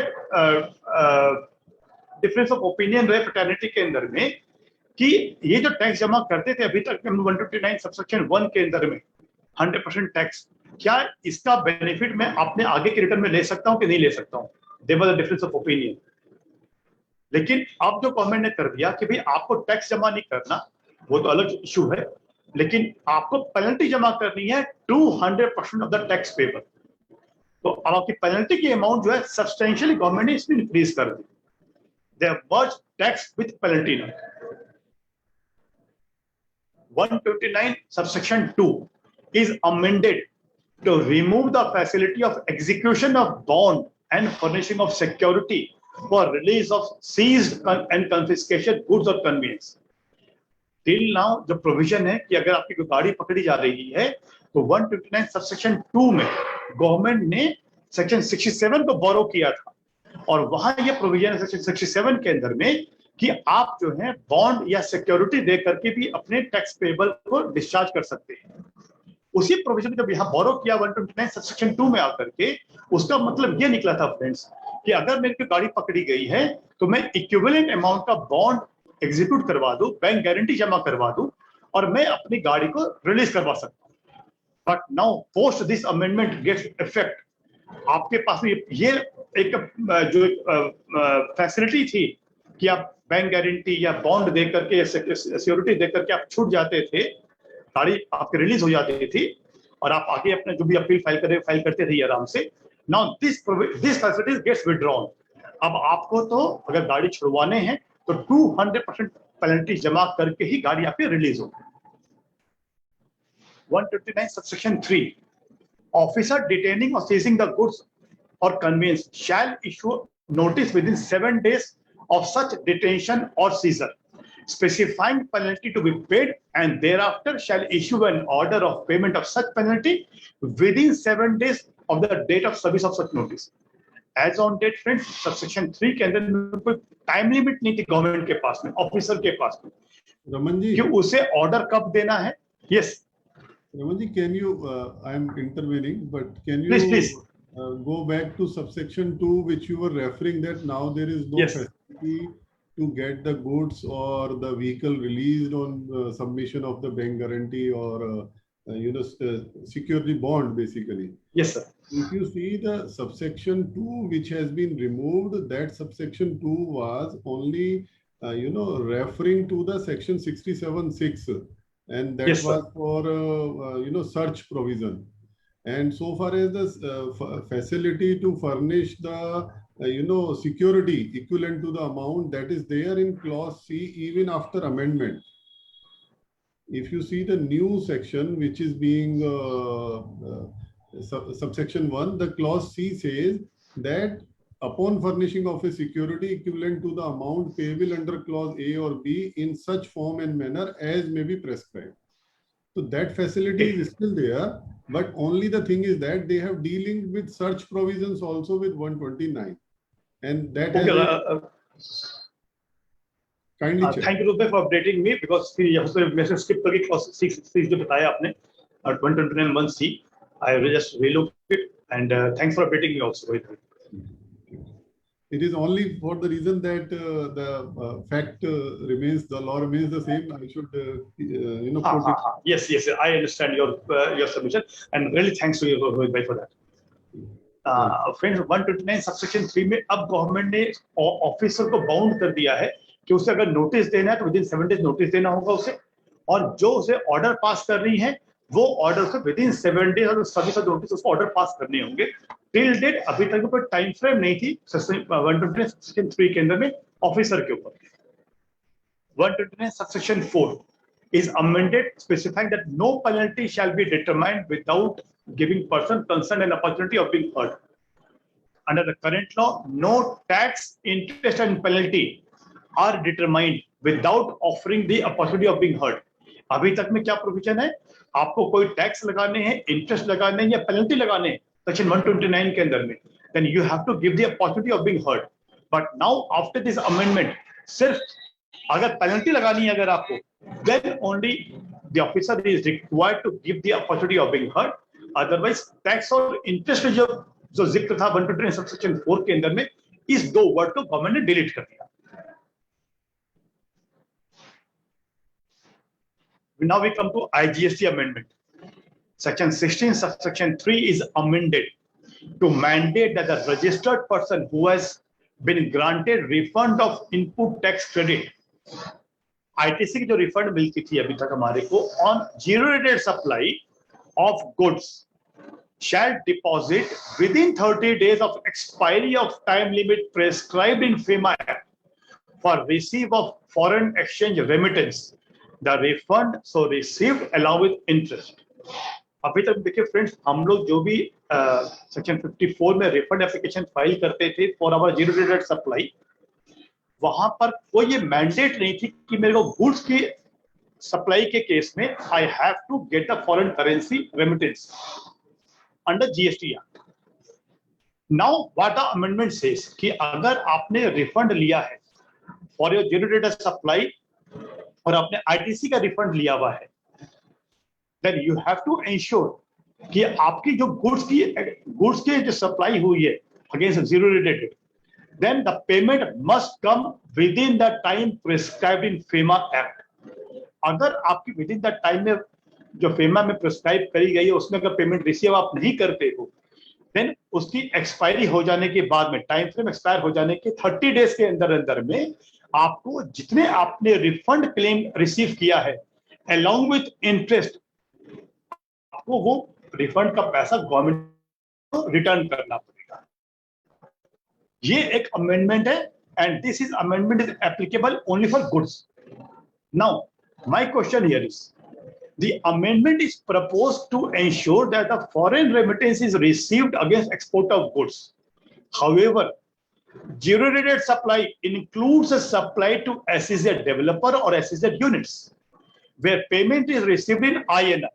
डिफरेंस ऑफ ओपिनियन रहे फ्रेटर्निटी के अंदर में कि ये जो टैक्स जमा करते थे अभी तक 129 सबसेक्शन 1 के अंदर में 100% टैक्स, क्या इसका बेनिफिट मैं अपने आगे के रिटर्न में ले सकता हूं कि नहीं ले सकता हूं? There was a difference of opinion. लेकिन अब जो गवर्नमेंट ने कर दिया कि भाई आपको टैक्स जमा नहीं करना, वो तो अलग इशू है, लेकिन आपको पेनल्टी जमा करनी है 200% ऑफ द टैक्स पेबल। तो अब आपकी पेनल्टी की अमाउंट जो है सब्सटेंशियली गवर्नमेंट ने इसमें इंक्रीज कर दी। They have merged tax with penalty now. 129 subsection 2 is amended to remove the facility of execution of bond and furnishing of security for release of seized and confiscation goods or conveyance. Till now जो provision है कि अगर आपकी कोई गाड़ी पकड़ी जा रही है तो 129 सबसेक्शन 2 में गवर्नमेंट ने सेक्शन 67 को बोरो किया था, और वहां ये प्रोविजन है सेक्शन 67 के अंदर में कि आप जो है बॉन्ड या सिक्योरिटी दे करके भी अपने टैक्स पेबल को डिस्चार्ज कर सकते हैं। उसी प्रोविजन जब यहाँ बोरो किया 129 सबसेक्शन 2 में आकर के, उसका मतलब ये निकला था फ्रेंड्स कि अगर मेरी गाड़ी पकड़ी गई है तो मैं इक्विवेलेंट अमाउंट का बॉन्ड एग्जीक्यूट करवा दूं, बैंक गारंटी जमा करवा दूं, और मैं अपनी गाड़ी को रिलीज करवा सकता हूं। But now post this amendment gets effect, आपके पास ये एक जो फैसिलिटी थी कि आप बैंक गारंटी या बॉन्ड दे करके या सिक्योरिटी दे करके आप छूट जाते थे, गाड़ी आपकी रिलीज हो जाती थी और आप आगे अपने जो भी अपील फाइल करते थे आराम से। Now this facility gets withdrawn. अब आपको तो अगर गाड़ी छुड़वाने हैं तो 200% पेनल्टी जमा करके ही गाड़ी आपकी रिलीज होगी। 129 subsection 3 officer detaining or seizing the goods or conveyance shall issue notice within 7 days of such detention or seizure, specifying penalty to be paid, and thereafter shall issue an order of payment of such penalty within 7 days of the date of service of such notice. As on date friends, subsection 3 के अंदर कोई time limit नहीं थी government के पास में, officer के पास में, रमन जी, कि उसे ऑर्डर कब देना है। Yes Raman ji, can you I am intervening, but can you please go back to subsection 2 which you were referring that now there is no Yes. facility to get the goods or the vehicle released on submission of the bank guarantee or security bond basically. yes sir. if you see the subsection 2 which has been removed, that subsection 2 was only referring to the section 67(6), and that Yes, sir. was for search provision. And so far as the facility to furnish the security equivalent to the amount, that is there in clause C even after amendment. If you see the new section which is being subsection 1, the clause C says that upon furnishing of a security equivalent to the amount payable under clause A or B in such form and manner as may be prescribed. So that facility is still there, but only the thing is that they have dealing with search provisions also with 129, and that kindly check. Thank you Rupe for updating me, because फिर यहाँ से message skip करके clause 6 जो बताया आपने 129(1)(c), I will just relook it, and thanks for updating me also. It is only for the reason that the fact remains, the law remains the same. I should quote it. Yes, I understand your submission, and really thanks to you Rohit bhai for that. Friends, 129 subsection 3 में अब government ने officer को bound कर दिया है कि उसे अगर नोटिस देना है तो विदिन 7 डेज नोटिस देना होगा उसे, और जो उसे ऑर्डर पास कर रही है वो ऑर्डर से विदिन 7 डेज और सभी का नोटिस उसको ऑर्डर पास करने होंगे। टिल डेट अभी तक कोई टाइम फ्रेम नहीं थी 129 सेक्शन 3 के अंदर में ऑफिसर के ऊपर। 129 subsection 4 is amended specifying that no penalty shall be determined without giving person concerned an opportunity of being heard. Under the current law, no tax, interest and penalty are determined without offering the opportunity of being heard. अभी तक में क्या provision है, आपको कोई tax लगाने हैं, interest लगाने हैं या पेनल्टी लगाने हैं सेक्शन 129 के अंदर में, then you have to give the opportunity of being heard. But now after this amendment, सिर्फ अगर पेनल्टी लगानी है अगर आपको, then only the officer is required to give the opportunity of being heard. Otherwise tax और interest जो जिक्र था 129 सबसेक्शन 4 के अंदर में, इस दो वर्ड को गवर्नमेंट ने डिलीट कर दिया। Now we come to IGST amendment. Section 16 subsection 3 is amended to mandate that the registered person who has been granted refund of input tax credit, ITC की जो रिफंड मिलती थी अभी तक हमारे को on zero rated supply of goods, shall deposit within 30 days of expiry of time limit prescribed in FEMA Act for receipt of foreign exchange remittance. The refund so received along with interest. अभी तक देखिए friends, हम लोग जो भी section 54 में refund application file करते थे for our zero rated supply, वहां पर कोई ये मैंडेट नहीं थी कि मेरे को गुड्स की सप्लाई के केस में I have to get the foreign currency remittance under GST act. Now what the amendment says कि अगर आपने रिफंड लिया है for your zero rated supply और आपने आईटीसी का रिफंड लिया हुआ है, then you have to ensure कि आपकी जो गुड्स की जो सप्लाई हुई है against zero rated, then the payment must come within the time prescribed in FEMA Act. अगर आपकी within the time में जो FEMA में प्रिस्क्राइब करी गई है उसमें अगर पेमेंट रिसीव आप नहीं करते हो, then उसकी एक्सपायरी हो जाने के बाद में, टाइम फ्रेम एक्सपायर हो जाने के 30 डेज के अंदर में आपको जितने आपने रिफंड क्लेम रिसीव किया है along with इंटरेस्ट, आपको वो रिफंड का पैसा गवर्नमेंट को रिटर्न करना पड़ेगा। ये एक अमेंडमेंट है and this is amendment is applicable only for goods. Now my question here is, the amendment is proposed to ensure that the foreign remittance is received against export of goods. However, zero rated supply includes a supply to SEZ developer or SEZ units where payment is received in INR.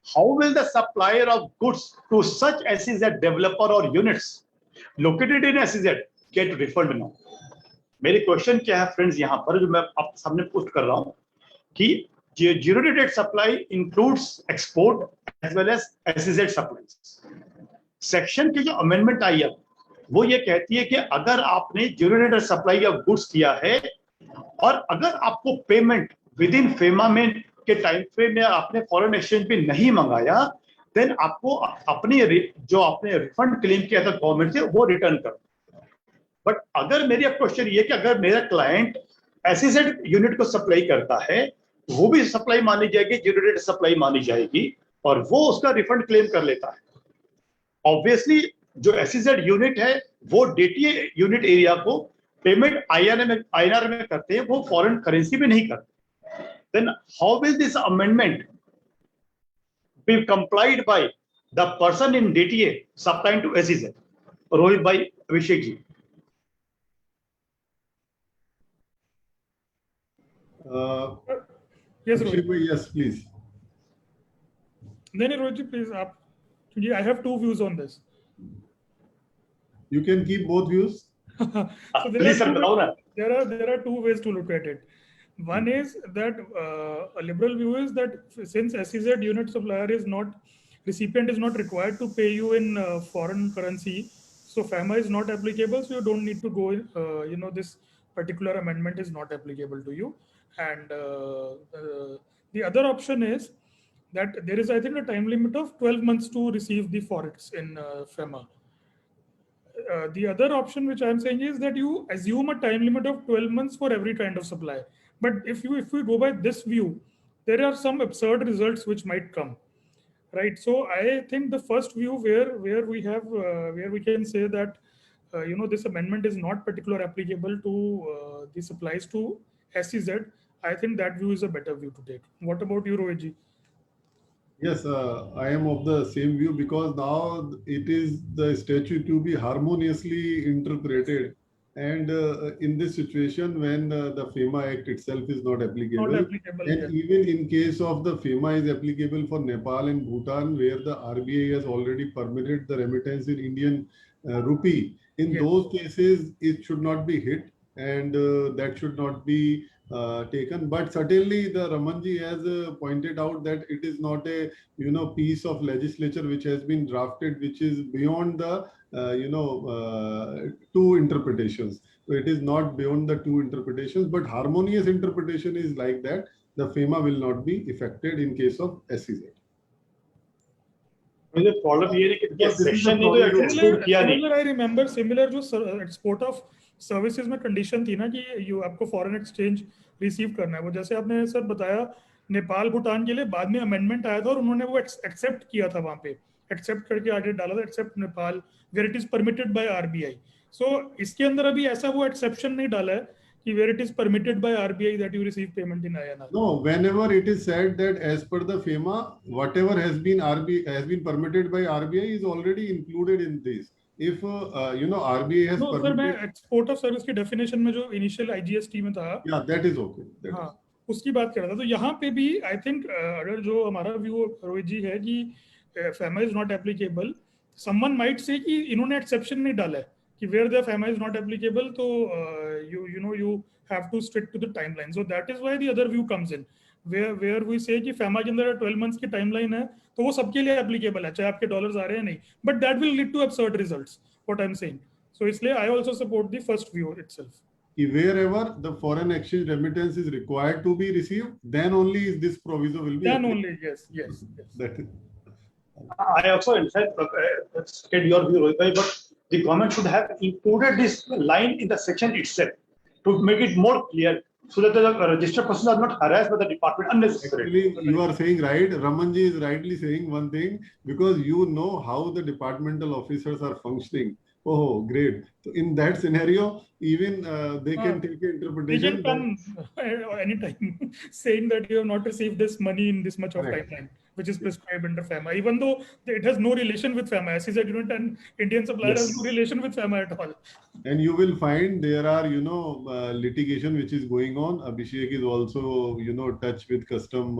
How will the supplier of goods to such SEZ developer or units located in SEZ get refund now? मेरी question क्या है friends यहाँ पर जो मैं आपके सामने post कर रहा हूं कि zero rated supply includes export as well as SEZ supplies. Section की जो अमेंडमेंट आई है वो ये कहती है कि अगर आपने zero rated supply of goods किया है और अगर आपको पेमेंट विद इन फेमा में के टाइम फ्रेम में आपने फॉरेन एक्सचेंज पे नहीं मंगाया, देन आपको अपनी जो आपने रिफंड क्लेम किया था गवर्नमेंट से वो रिटर्न करो। बट अगर मेरी क्वेश्चन ये कि अगर मेरा क्लाइंट एसईजेड यूनिट को सप्लाई करता है, वो भी सप्लाई मानी जाएगी, जीरो सप्लाई मानी जाएगी, और वो उसका रिफंड क्लेम कर लेता है। ऑब्वियसली जो एसईजेड यूनिट है वो डीटीए यूनिट एरिया को पेमेंट आईएनआर में करते हैं, वो फॉरेन करेंसी में नहीं करते। Then how will this amendment be complied by the person in DTA supplying to SEZ? Rohit भाई, अभिषेक जी। Yes, Rohit. Yes, please. Then Rohit, please, I have two views on this. You can keep both views. So Please, sir, बताओ ना। there are two ways to look at it. One is that a liberal view is that since SEZ unit supplier is not, recipient is not required to pay you in foreign currency, so FAMA is not applicable, so you don't need to go, this particular amendment is not applicable to you. And the other option is that there is, I think, a time limit of 12 months to receive the forex in FAMA. The other option which I'm saying is that you assume a time limit of 12 months for every kind of supply. But if we go by this view, there are some absurd results which might come, right? So I think the first view where we have where we can say that this amendment is not particularly applicable to the supplies to SEZ. I think that view is a better view to take. What about you, Rohit ji? Yes, I am of the same view, because now it is the statute to be harmoniously interpreted, and in this situation when the FEMA Act itself is not applicable, and yeah. even in case of the FEMA is applicable for Nepal and Bhutan, where the RBI has already permitted the remittance in Indian rupee, in Yes. those cases it should not be hit, and that should not be taken. But certainly the Ramanji has pointed out that it is not a piece of legislature which has been drafted which is beyond the two interpretations. So it is not beyond the two interpretations, but harmonious interpretation is like that the FEMA will not be affected in case of SEZ. मुझे problem ये है कि section ने तो exclude किया नहीं। I remember similar जो export of services में कंडीशन थी ना कि आपको फॉरेन एक्सचेंज रिसीव करना है, वो जैसे आपने सर बताया नेपाल भूटान के लिए बाद में अमेंडमेंट आया था और उन्होंने वो एक्सेप्ट किया था, वहां पे एक्सेप्ट करके आगे डाला था, except Nepal where it is permitted by RBI. So इसके अंदर अभी ऐसा वो एक्सेप्शन नहीं डाला है कि where it is permitted by RBI that you receive payment in INR. No, whenever it is said that as per the FEMA, whatever has been permitted by RBI is already included in this. If RBI has no, permitted, मैं export of service की definition में जो initial IGST में था, that is okay. हाँ, उसकी बात कर रहा था। तो यहाँ पे भी आई थिंक अगर जो हमारा व्यू रोहित जी है कि FEMA is not applicable, someone might say कि इन्होंने एक्सेप्शन नहीं डाला है कि where the FEMA is not applicable, तो you have to stick to the timeline. So that is why the other view comes in, where we say कि FEMA के अंदर 12 months की timeline है तो वो सबके लिए applicable है, चाहे आपके डॉलर्स आ रहे हैं नहीं, but that will lead to absurd results, what I'm saying. So इसलिए I also support the first view itself. Wherever the foreign exchange remittance is required to be received, then only is this proviso will be. Then only, yes. That is. I also, in fact, get your view, Rohit bhai, but the government should have included this line in the section itself to make it more clear, so that the registered persons are not harassed by the department unnecessarily. Actually, you are saying right. Ramanji is rightly saying one thing, because you know how the departmental officers are functioning. Oh, great. So in that scenario, even they can take an interpretation. They can come anytime saying that you have not received this money in this much of timeline, which is prescribed under FEMA, even though it has no relation with FEMA. SEZ unit and Indian supplier has no relation with FEMA at all. And you will find there are, litigation which is going on. Abhishek is also, touch with custom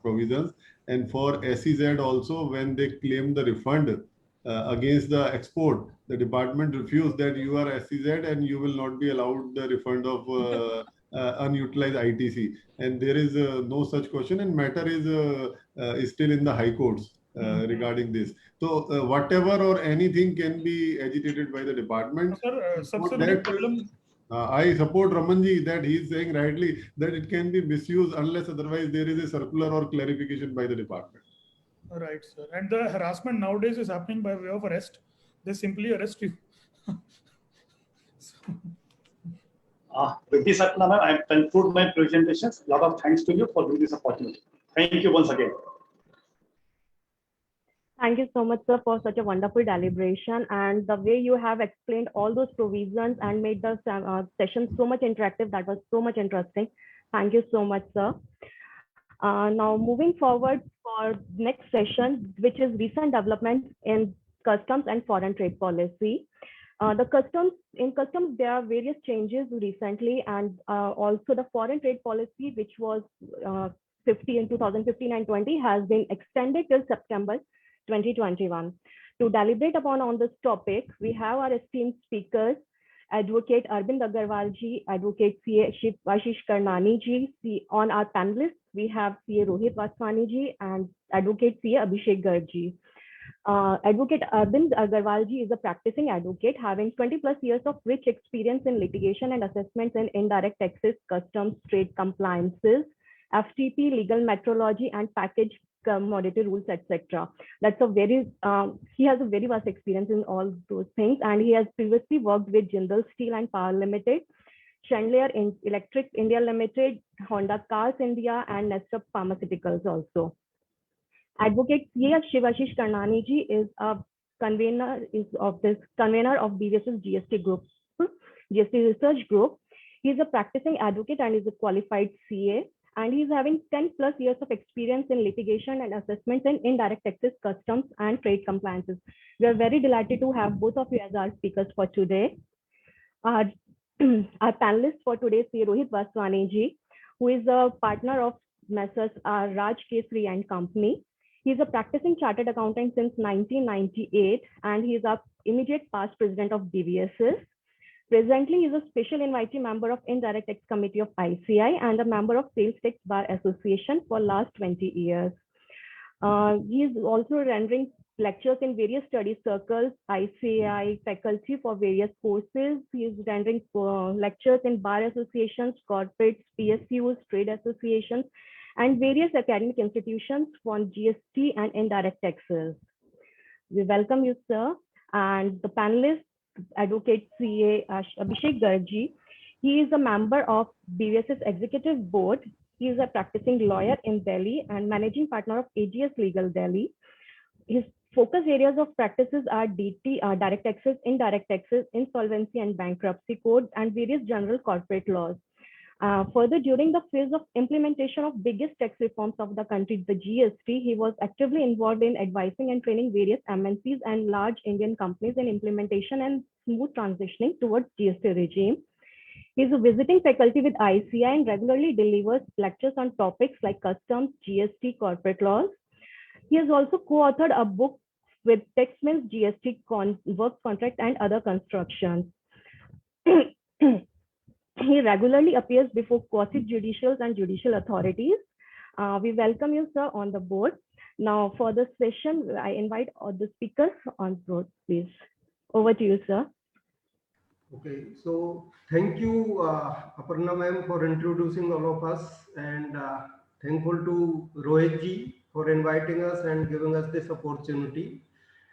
provisions. And for SEZ also, when they claim the refund against the export, the department refused that you are SEZ and you will not be allowed the refund of unutilized ITC. And there is no such question, and matter is still in the high courts regarding this. So whatever or anything can be agitated by the department. I support Ramanji that he is saying rightly that it can be misused unless otherwise there is a circular or clarification by the department. Right, sir. And the harassment nowadays is happening by way of arrest. They simply arrest you. With this, Satnam, I conclude my presentations. A lot of thanks to you for giving this opportunity. Thank you once again. Thank you so much, sir, for such a wonderful deliberation, and the way you have explained all those provisions and made the session so much interactive. That was so much interesting. Thank you so much, sir. Now moving forward for next session, which is recent development in customs and foreign trade policy. In customs, there are various changes recently, and also the foreign trade policy, which was 2015 and 20, has been extended till September 2021. To deliberate upon on this topic, we have our esteemed speakers, Advocate Arvind Agarwal ji, Advocate CA Shivashish Karnani ji. On our panelists, we have CA Rohit Vaswani ji and Advocate CA Abhishek Garg ji. Advocate Arvind Agarwal ji is a practicing advocate having 20+ years of rich experience in litigation and assessments in indirect taxes, customs, trade compliances, FTP, legal metrology, and package commodity rules, etc. That's a very he has a very vast experience in all those things, and he has previously worked with Jindal Steel and Power Limited, Chandelier Electric India Limited, Honda Cars India, and Nestlé Pharmaceuticals also. Advocate CA Shivashish Karnani ji is a convener of BVS's GST group, GST Research Group. He is a practicing advocate and is a qualified CA, and he's having 10+ years of experience in litigation and assessments in indirect taxes, customs, and trade compliances. We are very delighted to have both of you as our speakers for today. Our panelist for today is Rohit Vaswani ji, who is a partner of Messrs. Raj Kesri and Company. He's a practicing chartered accountant since 1998, and he's our immediate past president of BVSS. Presently, he is a special invitee member of Indirect Tax Committee of ICI and a member of Sales Tax Bar Association for last 20 years. He is also rendering lectures in various study circles, ICI faculty for various courses. He is rendering lectures in bar associations, corporates, PSUs, trade associations, and various academic institutions on GST and indirect taxes. We welcome you, sir. And the panelists, Advocate CA Abhishek Garg ji. He is a member of BVS's executive board. He is a practicing lawyer in Delhi and managing partner of AGS Legal Delhi. His focus areas of practices are DT, direct taxes, indirect taxes, insolvency and bankruptcy code, and various general corporate laws. Further, during the phase of implementation of biggest tax reforms of the country, the GST, he was actively involved in advising and training various MNCs and large Indian companies in implementation and smooth transitioning towards GST regime. He is a visiting faculty with ICI and regularly delivers lectures on topics like customs, GST, corporate laws. He has also co-authored a book with Taxman's GST work contract and other constructions. He regularly appears before quasi-judicials and judicial authorities. We welcome you, sir, on the board. Now, for this session, I invite all the speakers on board, please. Over to you, sir. Okay, so thank you, Aparna ma'am, for introducing all of us, and thankful to Rohit ji for inviting us and giving us this opportunity.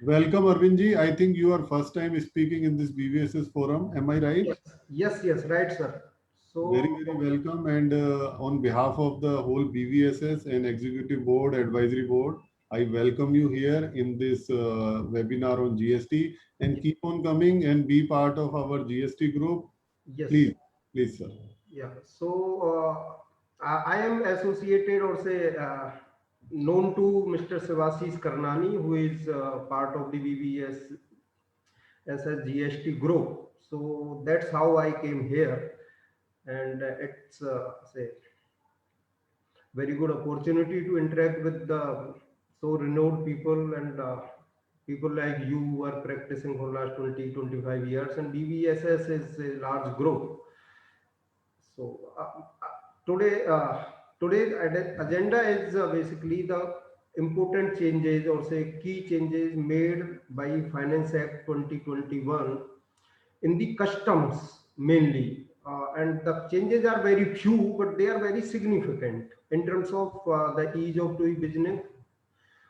Welcome, Arvind ji. I think you are first time speaking in this BVSS forum. Am I right? Yes, right, sir. So very welcome. And on behalf of the whole BVSS and Executive Board, Advisory Board, I welcome you here in this webinar on GST, and keep on coming and be part of our GST group. Yes. Please, sir. Yeah. So I am associated, or say known to Mr. Shivashish Karnani, who is part of the BVS as a GST group. So that's how I came here, and it's say very good opportunity to interact with the so renowned people and people like you who are practicing for last 20-25 years, and BVSS is a large group. So today's agenda is basically the important changes, or say key changes made by Finance Act 2021 in the customs mainly. And the changes are very few, but they are very significant in terms of the ease of doing business,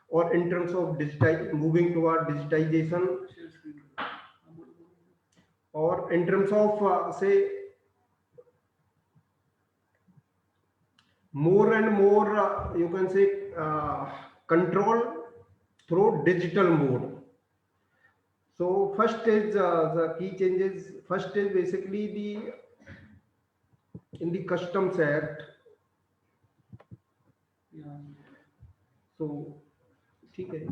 or in terms of moving toward digitization, or in terms of say more and more you can say control through digital mode. So first is the key changes. First is basically in the Customs Act. So, okay.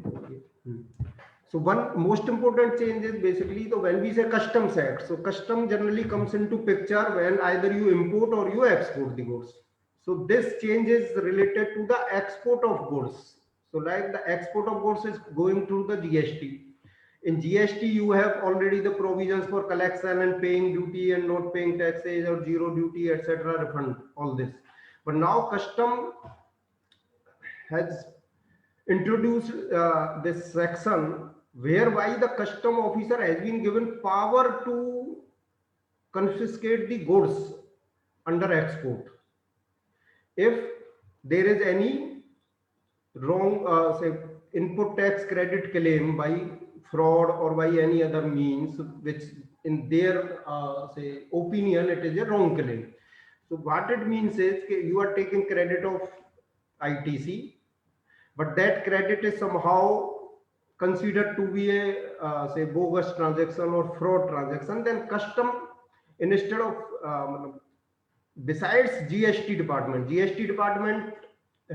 So one most important change is basically when we say Customs Act. So custom generally comes into picture when either you import or you export the goods. So this change is related to the export of goods. So like the export of goods is going through the GST. In GST, you have already the provisions for collection and paying duty and not paying taxes or zero duty, etc. refund, all this. But now custom has introduced this section whereby the custom officer has been given power to confiscate the goods under export. If there is any wrong say input tax credit claim by fraud or by any other means, which in their say opinion it is a wrong claim. So what it means is you are taking credit of ITC, but that credit is somehow considered to be a say bogus transaction or fraud transaction. Then custom, instead of besides GST department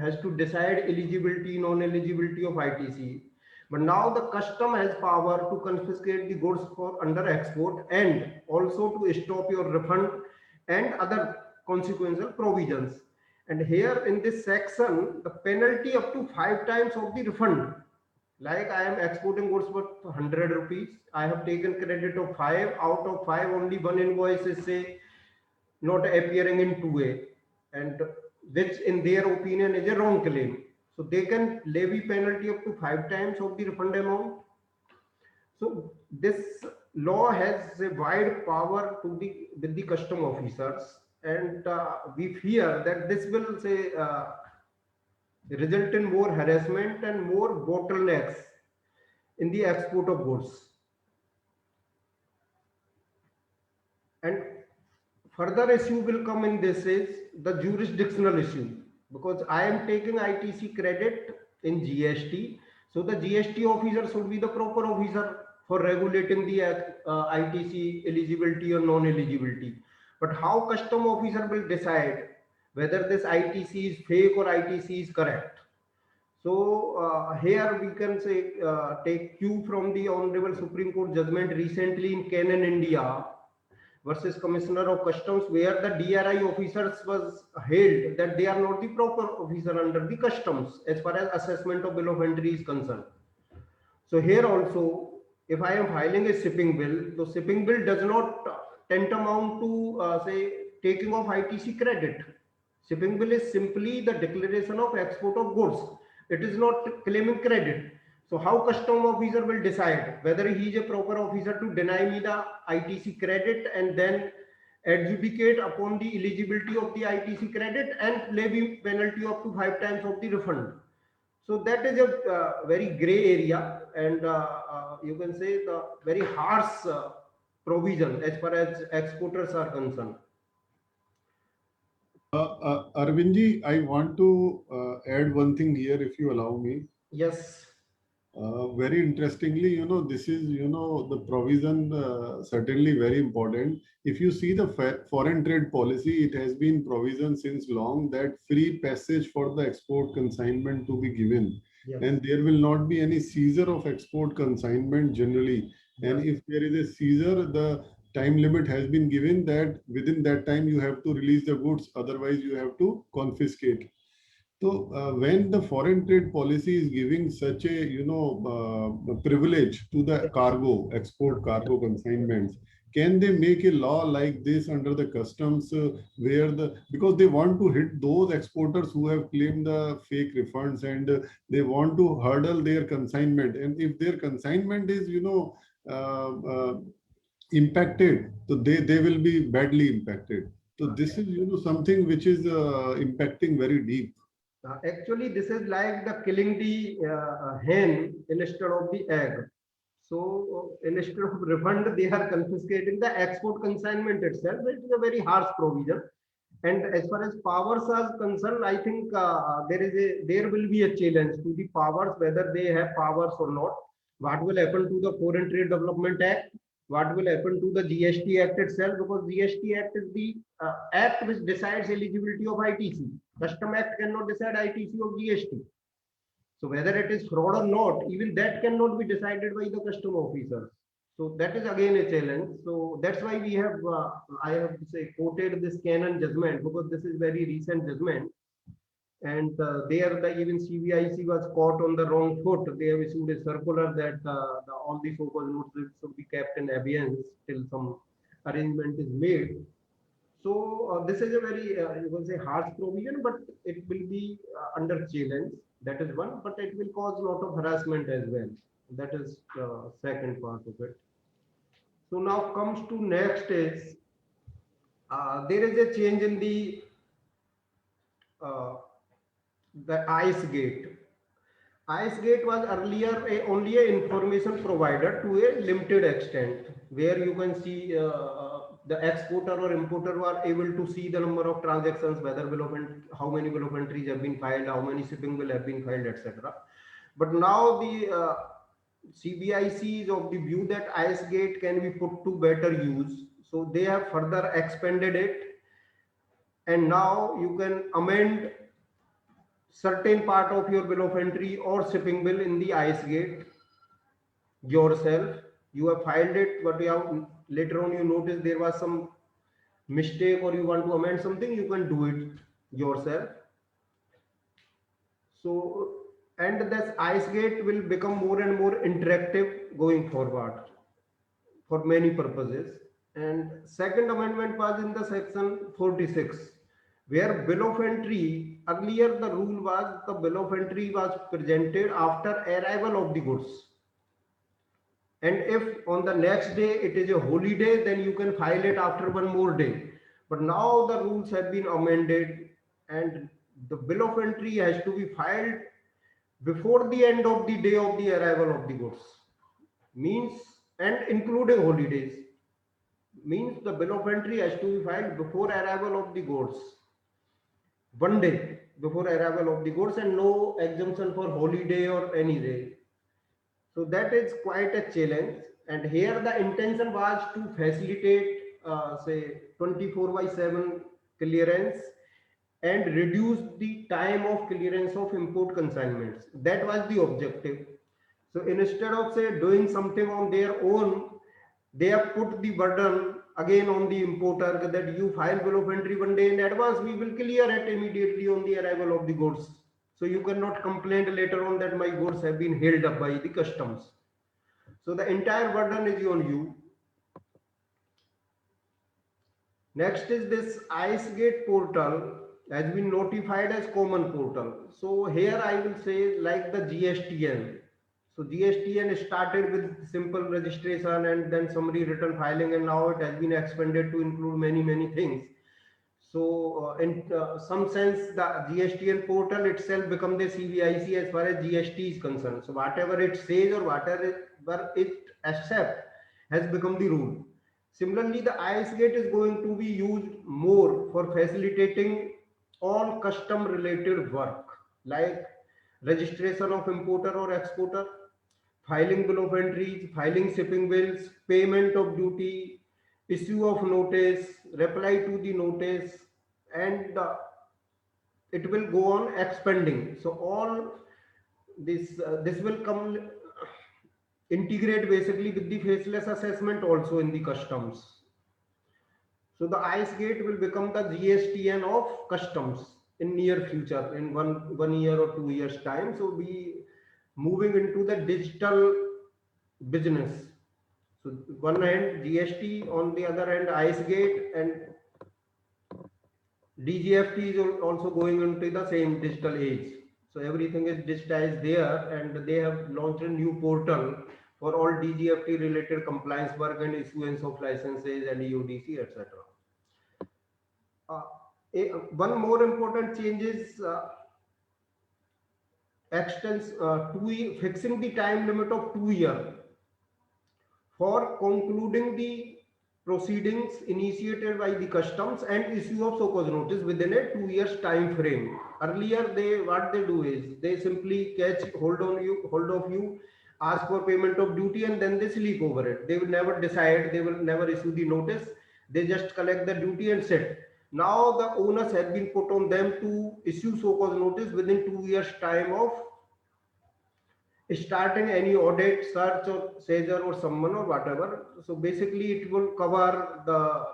has to decide eligibility, non-eligibility of ITC. But now the custom has power to confiscate the goods for under export and also to stop your refund and other consequential provisions. And here in this section, the penalty up to 5 times of the refund. Like I am exporting goods for 100 rupees. I have taken credit of 5. Out of 5, only one invoice is say not appearing in 2A, and which in their opinion is a wrong claim. So they can levy penalty up to 5 times of the refund amount. So this law has a wide power to with the custom officers, and we fear that this will say result in more harassment and more bottlenecks in the export of goods. And further issue will come in this is the jurisdictional issue, because I am taking ITC credit in GST. So the GST officer should be the proper officer for regulating the ITC eligibility or non-eligibility. But how custom officer will decide whether this ITC is fake or ITC is correct? So here we can say take cue from the Honorable Supreme Court judgment recently in Canon India versus Commissioner of Customs, where the DRI officers was held that they are not the proper officer under the customs as far as assessment of bill of entry is concerned. So here also, if I am filing a shipping bill, the shipping bill does not tantamount to say taking of ITC credit. Shipping bill is simply the declaration of export of goods. It is not claiming credit. So how custom officer will decide whether he is a proper officer to deny me the ITC credit and then adjudicate upon the eligibility of the ITC credit and levy penalty up to 5 times of the refund? So that is a very gray area, and you can say the very harsh provision as far as exporters are concerned. Arvindji, I want to add one thing here, if you allow me. Yes. Very interestingly, this is, the provision certainly very important. If you see the foreign trade policy, it has been provision since long that free passage for the export consignment to be given. Yes. And there will not be any seizure of export consignment generally. Yes. And if there is a seizure, the time limit has been given that within that time you have to release the goods, otherwise you have to confiscate. So when the foreign trade policy is giving such a privilege to the cargo, export cargo consignments, can they make a law like this under the customs because they want to hit those exporters who have claimed the fake refunds and they want to hurdle their consignment, and if their consignment is impacted, so they will be badly impacted. So this is something which is impacting very deep. Actually, this is like the killing the hen instead of the egg. So instead of refund, they are confiscating the export consignment itself. It is a very harsh provision. And as far as powers are concerned, I think there will be a challenge to the powers, whether they have powers or not. What will happen to the Foreign Trade Development Act? What will happen to the GST Act itself? Because GST Act is the act which decides eligibility of ITC. Custom Act cannot decide ITC of GST. So whether it is fraud or not, even that cannot be decided by the custom officers. So that is again a challenge. So that's why we have, I have to say, quoted this canon judgment, because this is very recent judgment. And there even CBIC was caught on the wrong foot. They have issued a circular that all the so-called notes should be kept in abeyance till some arrangement is made. So this is a very, you can say, harsh provision, but it will be under challenge. That is one, but it will cause a lot of harassment as well. That is second part of it. So now comes to next is, there is a change in the ICE gate. ICE gate was earlier only an information provider to a limited extent, where you can see the exporter or importer were able to see the number of transactions, whether how many bill of entries have been filed, how many shipping bill have been filed, etc. But now the CBIC is of the view that ICE gate can be put to better use. So they have further expanded it, and now you can amend certain part of your bill of entry or shipping bill in the ICE gate yourself. You have filed it, but you have, later on you notice there was some mistake or you want to amend something, you can do it yourself. So, and this ICE gate will become more and more interactive going forward for many purposes. And second amendment was in the section 46, where bill of entry, earlier the rule was the bill of entry was presented after arrival of the goods. And if on the next day it is a holiday, then you can file it after one more day. But now the rules have been amended, and the bill of entry has to be filed before the end of the day of the arrival of the goods. Means, and including holidays. Means the bill of entry has to be filed before arrival of the goods. One day before arrival of the goods, and no exemption for holiday or any day. So that is quite a challenge. And here the intention was to facilitate, say, 24/7 clearance and reduce the time of clearance of import consignments. That was the objective. So instead of, say, doing something on their own, they have put the burden again on the importer that you file bill of entry one day in advance, we will clear it immediately on the arrival of the goods. So you cannot complain later on that my goods have been held up by the customs. So the entire burden is on you. Next is this ICE gate portal has been notified as common portal. So here I will say, like the GSTN. So GSTN started with simple registration and then summary return filing, and now it has been expanded to include many things. So in some sense, the GSTN portal itself becomes the CBIC as far as GST is concerned. So whatever it says or whatever it accepts has become the rule. Similarly, the ICE gate is going to be used more for facilitating all custom related work, like registration of importer or exporter, filing bill of entries, filing shipping bills, payment of duty, issue of notice, reply to the notice, and it will go on expanding. So all this will come integrate basically with the faceless assessment also in the customs. So the ICE gate will become the GSTN of customs in near future, in one year or 2 years time. So we moving into the digital business. So one hand GST, on the other hand ICE gate, and DGFT is also going into the same digital age. So everything is digitized there, and they have launched a new portal for all DGFT related compliance work and issuance of licenses and EODC, etc. One more important change is fixing the time limit of 2 years for concluding the proceedings initiated by the customs and issue of so cause notice within a 2 years time frame. Earlier, what they do is they simply catch hold of you, ask for payment of duty, and then they sleep over it. They will never decide, they will never issue the notice, they just collect the duty and sit. Now the onus has been put on them to issue so cause notice within 2 years time of starting any audit, search or seizure or summon or whatever. So basically it will cover the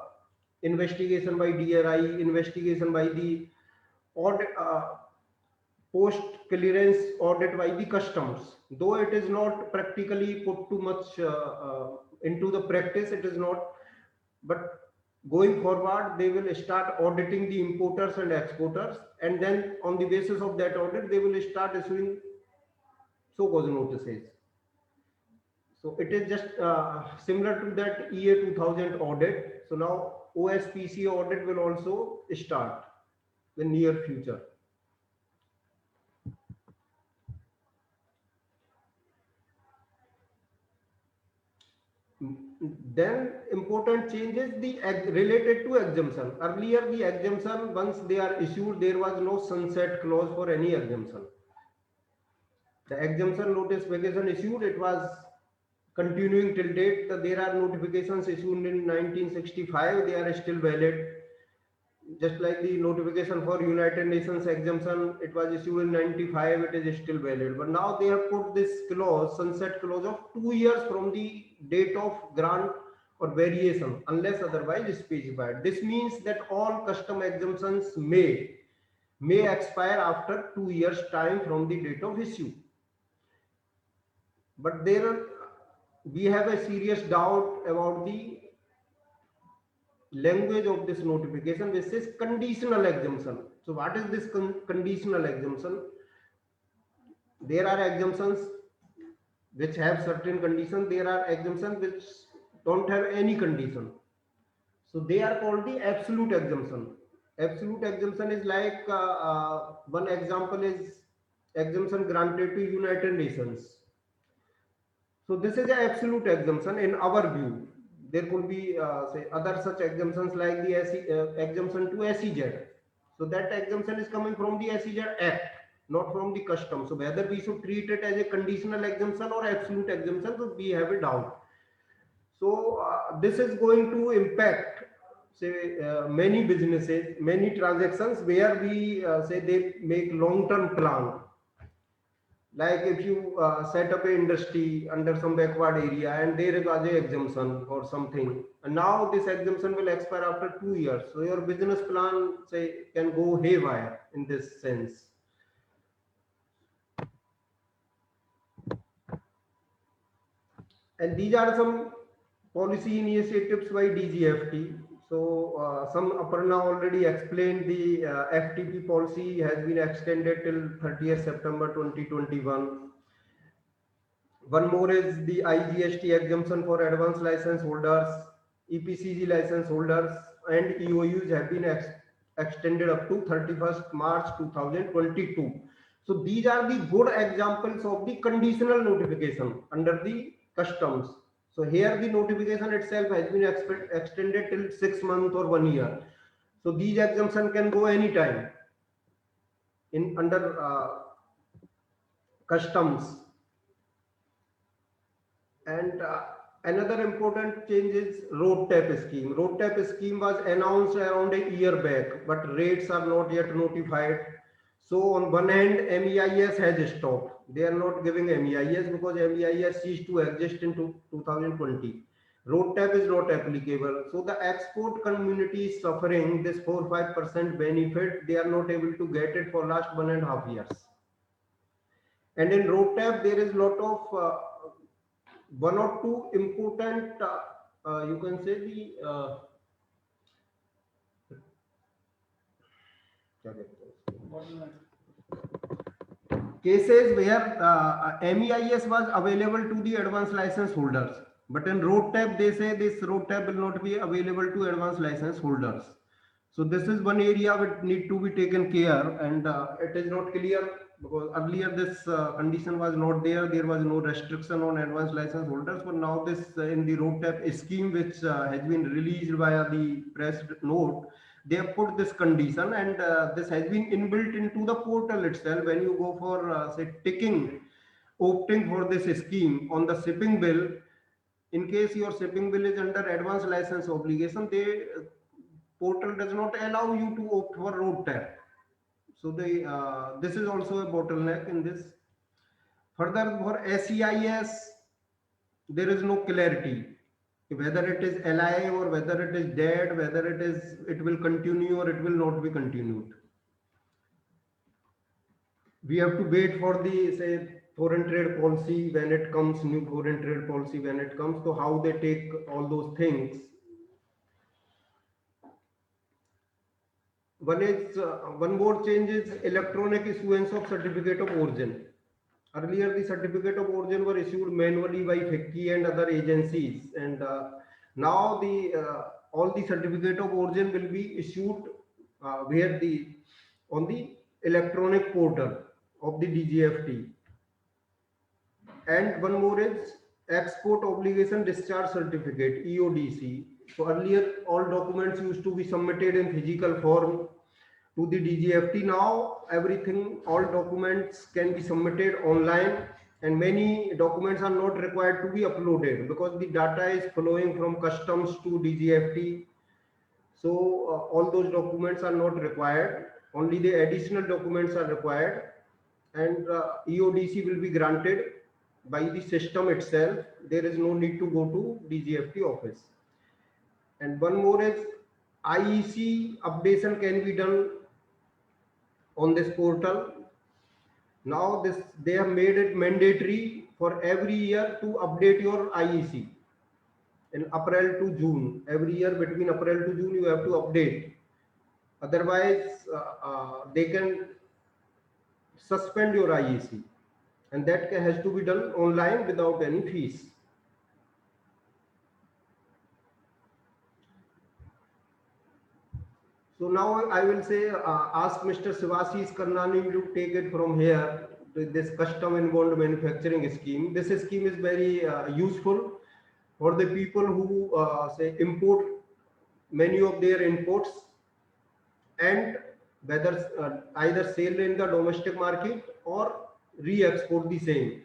investigation by DRI, investigation by the audit, post clearance audit by the customs. Though it is not practically put too much into the practice, it is not, but going forward they will start auditing the importers and exporters, and then on the basis of that audit they will start issuing so cause notices. So it is just similar to that EA 2000 audit. So now OSPC audit will also start in near future. Then important changes related to exemption. Earlier the exemption, once they are issued, there was no sunset clause for any exemption. The exemption notification issued, it was continuing till date. There are notifications issued in 1965, they are still valid. Just like the notification for United Nations exemption, it was issued in 95, it is still valid. But now they have put this clause, sunset clause of 2 years from the date of grant or variation, unless otherwise specified. This means that all custom exemptions may expire after 2 years time from the date of issue. But we have a serious doubt about the language of this notification, which says conditional exemption. So what is this conditional exemption? There are exemptions which have certain conditions. There are exemptions which don't have any condition. So they are called the absolute exemption. Absolute exemption is like, one example is exemption granted to United Nations. So this is an absolute exemption in our view. There could be say other such exemptions like the exemption to SEZ. So that exemption is coming from the SEZ Act, not from the custom. So whether we should treat it as a conditional exemption or absolute exemption, so we have a doubt. So this is going to impact, say, many businesses, many transactions where we say they make long-term plan. Like if you set up an industry under some backward area and there is an exemption or something, and now this exemption will expire after 2 years. So your business plan, say, can go haywire in this sense. And these are some policy initiatives by DGFT. So some Aparna already explained the FTP policy has been extended till 30th September 2021. One more is the IGST exemption for advanced license holders, EPCG license holders, and EOUs have been extended up to 31st March 2022. So these are the good examples of the conditional notification under the customs. So here the notification itself has been extended till 6 months or 1 year. So these exemptions can go anytime in under customs. And another important change is road tax scheme. Road tax scheme was announced around a year back, but rates are not yet notified. So on one hand, MEIS has stopped. They are not giving MEIS because MEIS ceased to exist in 2020. Road tax is not applicable. So the export community is suffering this 4-5% benefit. They are not able to get it for last 1.5 years. And in road tax, there is a lot of one or two important, you can say the cases where MEIS was available to the advanced license holders, but in road tax they say this road tax will not be available to advanced license holders. So this is one area which need to be taken care, and it is not clear because earlier this condition was not there. There was no restriction on advanced license holders. But now this in the road tax scheme, which has been released via the press note, they have put this condition, and this has been inbuilt into the portal itself. When you go for say opting for this scheme on the shipping bill, in case your shipping bill is under advanced license obligation, the portal does not allow you to opt for road tax. So this is also a bottleneck in this. Further, for SEIS, there is no clarity whether it is alive or whether it is dead, whether it will continue or it will not be continued. We have to wait for the say foreign trade policy when it comes, new foreign trade policy when it comes, to how they take all those things. One more change is electronic issuance of certificate of origin. Earlier, the certificate of origin were issued manually by FICCI and other agencies, and now all the certificate of origin will be issued on the electronic portal of the DGFT. And one more is export obligation discharge certificate, EODC. So earlier, all documents used to be submitted in physical form to the DGFT. Now all documents can be submitted online, and many documents are not required to be uploaded because the data is flowing from customs to DGFT. So all those documents are not required. Only the additional documents are required, and EODC will be granted by the system itself. There is no need to go to DGFT office. And one more is IEC updation can be done on this portal. Now they have made it mandatory for every year to update your IEC in April to June. Every year between April to June you have to update. Otherwise they can suspend your IEC, and that has to be done online without any fees. So now I will say, ask Mr. Shivashish Karnani to take it from here. This custom inbound manufacturing scheme. This scheme is very useful for the people who say import many of their imports, and whether either sell in the domestic market or re-export the same.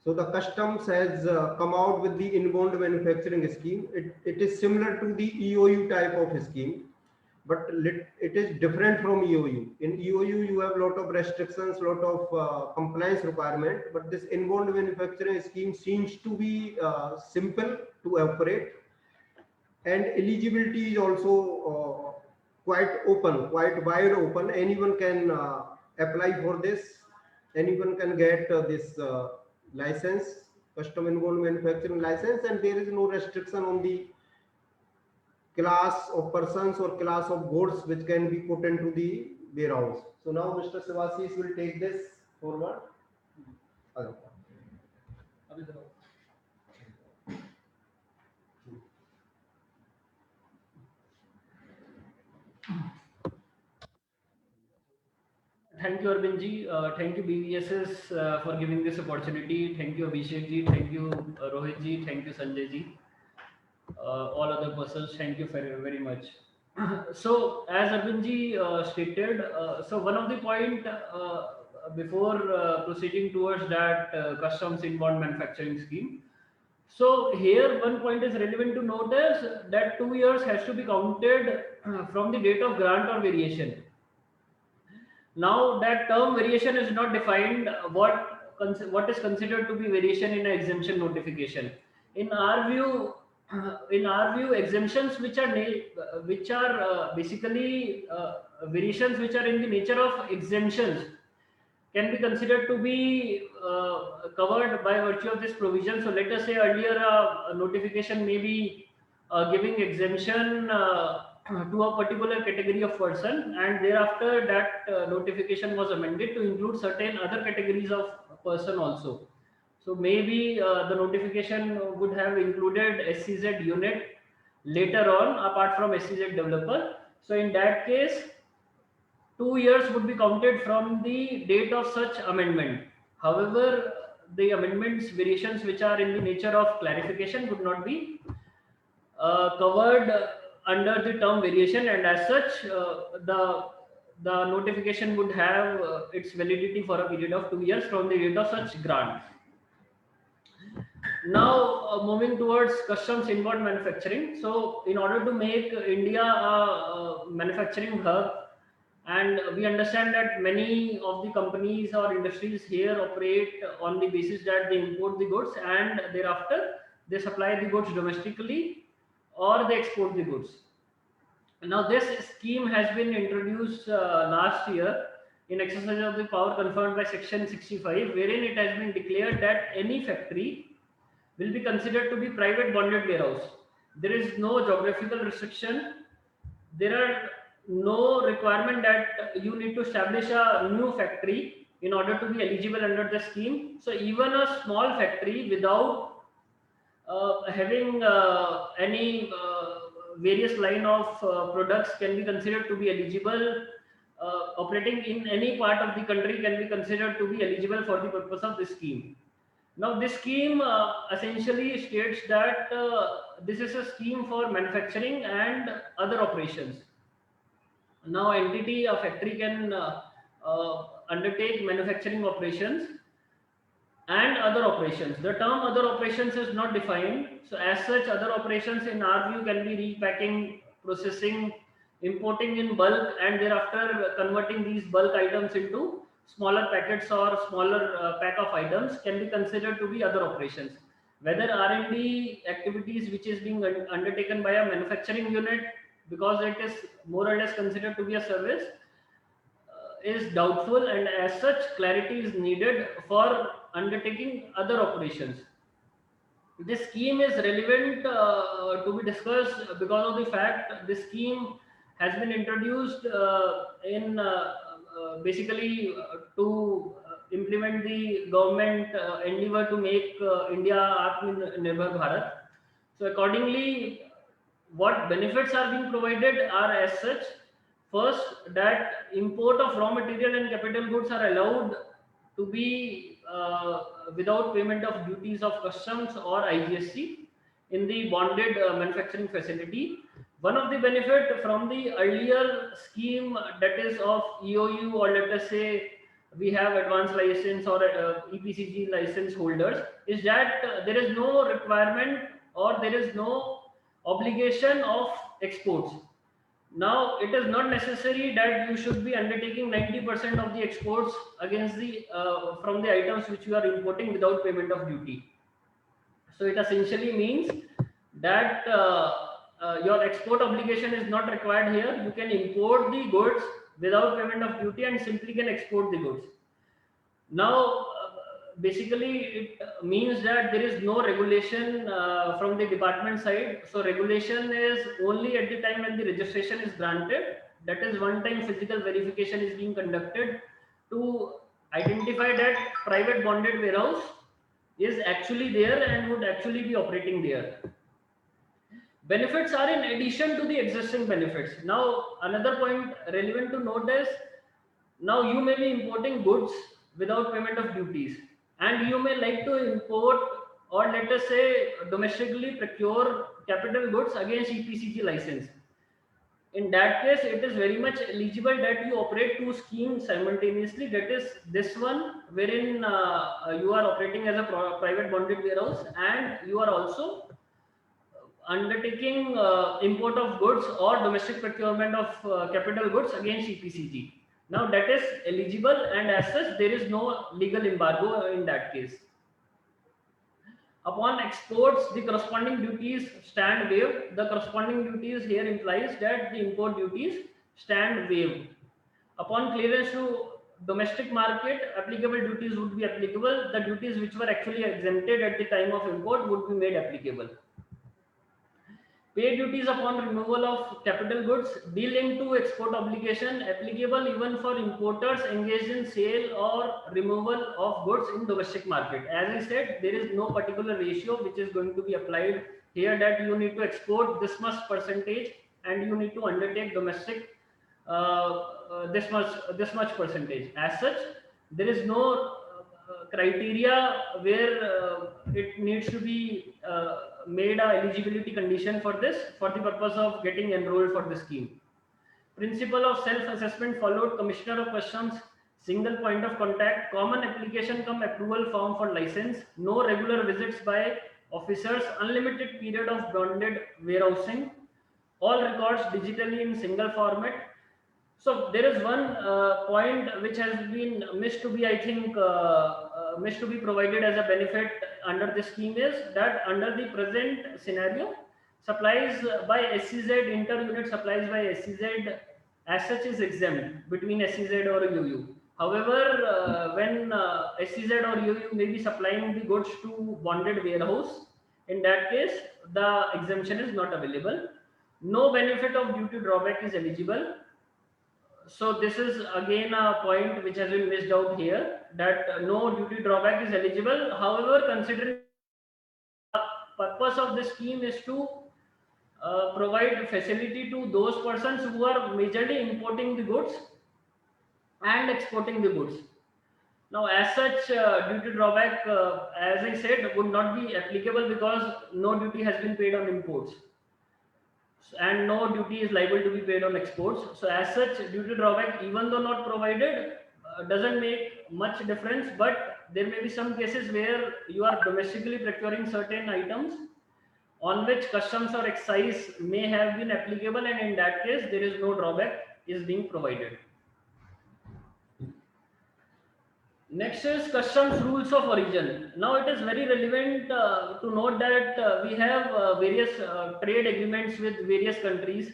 So the customs has come out with the inbound manufacturing scheme. It is similar to the EOU type of scheme, but it is different from EOU. In EOU, you have a lot of restrictions, lot of compliance requirement, but this inbound manufacturing scheme seems to be simple to operate, and eligibility is also quite open, quite wide open. Anyone can apply for this. Anyone can get this license, custom inbound manufacturing license, and there is no restriction on the class of persons or class of goods which can be put into the warehouse. So now Mr. Shivashish will take this forward. Thank you, Arvind ji. Thank you, BVSS, for giving this opportunity. Thank you, Abhishek ji. Thank you, Rohit ji. Thank you, Sanjay ji. All other persons, thank you very, very much. So, as Arvind ji stated, so one of the point before proceeding towards that customs inbound manufacturing scheme. So here one point is relevant to notice that 2 years has to be counted from the date of grant or variation. Now that term variation is not defined. What is considered to be variation in an exemption notification? In our view, exemptions which are basically variations which are in the nature of exemptions can be considered to be covered by virtue of this provision. So let us say earlier a notification may be giving exemption to a particular category of person, and thereafter that notification was amended to include certain other categories of person also. So maybe the notification would have included SCZ unit later on apart from SCZ developer. So in that case, 2 years would be counted from the date of such amendment. However, the amendments variations which are in the nature of clarification would not be covered under the term variation, and as such the notification would have its validity for a period of 2 years from the date of such grant. Now moving towards customs inward manufacturing. So in order to make India a manufacturing hub, and we understand that many of the companies or industries here operate on the basis that they import the goods and thereafter they supply the goods domestically or they export the goods. Now this scheme has been introduced last year in exercise of the power conferred by section 65, wherein it has been declared that any factory will be considered to be private bonded warehouse. There is no geographical restriction. There are no requirement that you need to establish a new factory in order to be eligible under the scheme. So even a small factory without having any various line of products can be considered to be eligible. Operating in any part of the country can be considered to be eligible for the purpose of this scheme. Now this scheme essentially states that this is a scheme for manufacturing and other operations. Now entity, a factory can undertake manufacturing operations and other operations. The term other operations is not defined. So as such, other operations in our view can be repacking, processing, importing in bulk, and thereafter converting these bulk items into smaller packets or smaller pack of items can be considered to be other operations. Whether R&D activities which is being undertaken by a manufacturing unit, because it is more or less considered to be a service, is doubtful, and as such clarity is needed for undertaking other operations. This scheme is relevant to be discussed because of the fact this scheme has been introduced in basically to implement the government endeavor to make India Atmanirbhar Bharat. So accordingly, what benefits are being provided are as such. First, that import of raw material and capital goods are allowed to be without payment of duties of customs or IGST in the bonded manufacturing facility. One of the benefit from the earlier scheme, that is of EOU, or let us say we have advanced license or EPCG license holders, is that there is no requirement or there is no obligation of exports. Now it is not necessary that you should be undertaking 90% of the exports against the from the items which you are importing without payment of duty. So it essentially means that your export obligation is not required here. You can import the goods without payment of duty and simply can export the goods. Now basically it means that there is no regulation from the department side. So regulation is only at the time when the registration is granted. That is one time physical verification is being conducted to identify that private bonded warehouse is actually there and would actually be operating there. Benefits are in addition to the existing benefits. Now another point relevant to note is, now you may be importing goods without payment of duties, and you may like to import, or let us say domestically procure capital goods against EPCG license. In that case, it is very much eligible that you operate two schemes simultaneously. That is this one, wherein you are operating as a private bonded warehouse, and you are also undertaking import of goods or domestic procurement of capital goods against EPCG. Now that is eligible, and as such there is no legal embargo in that case. Upon exports, the corresponding duties stand waived. The corresponding duties here implies that the import duties stand waived. Upon clearance to domestic market, applicable duties would be applicable. The duties which were actually exempted at the time of import would be made applicable. Pay duties upon removal of capital goods, de-linked to export obligation, applicable even for importers engaged in sale or removal of goods in domestic market. As I said, there is no particular ratio which is going to be applied here, that you need to export this much percentage and you need to undertake domestic this much percentage. As such, there is no criteria where it needs to be made a eligibility condition for this for the purpose of getting enrolled for the scheme. Principle of self-assessment followed. Commissioner of Customs, single point of contact, common application cum approval form for license, no regular visits by officers, unlimited period of bonded warehousing, all records digitally in single format. So there is one point which has been missed to be, I think, missed to be provided as a benefit under this scheme is that under the present scenario, supplies by SEZ, inter-unit supplies by SEZ as such is exempt between SEZ or UU. However, when SEZ or UU may be supplying the goods to bonded warehouse, in that case, the exemption is not available. No benefit of duty drawback is eligible. So this is again a point which has been missed out here, that no duty drawback is eligible. However, considering the purpose of this scheme is to provide facility to those persons who are majorly importing the goods and exporting the goods. Now, as such, duty drawback, as I said, would not be applicable because no duty has been paid on imports and no duty is liable to be paid on exports. So as such, duty drawback, even though not provided, doesn't make much difference, but there may be some cases where you are domestically procuring certain items on which customs or excise may have been applicable, and in that case, there is no drawback is being provided. Next is customs rules of origin. Now it is very relevant to note that we have various trade agreements with various countries,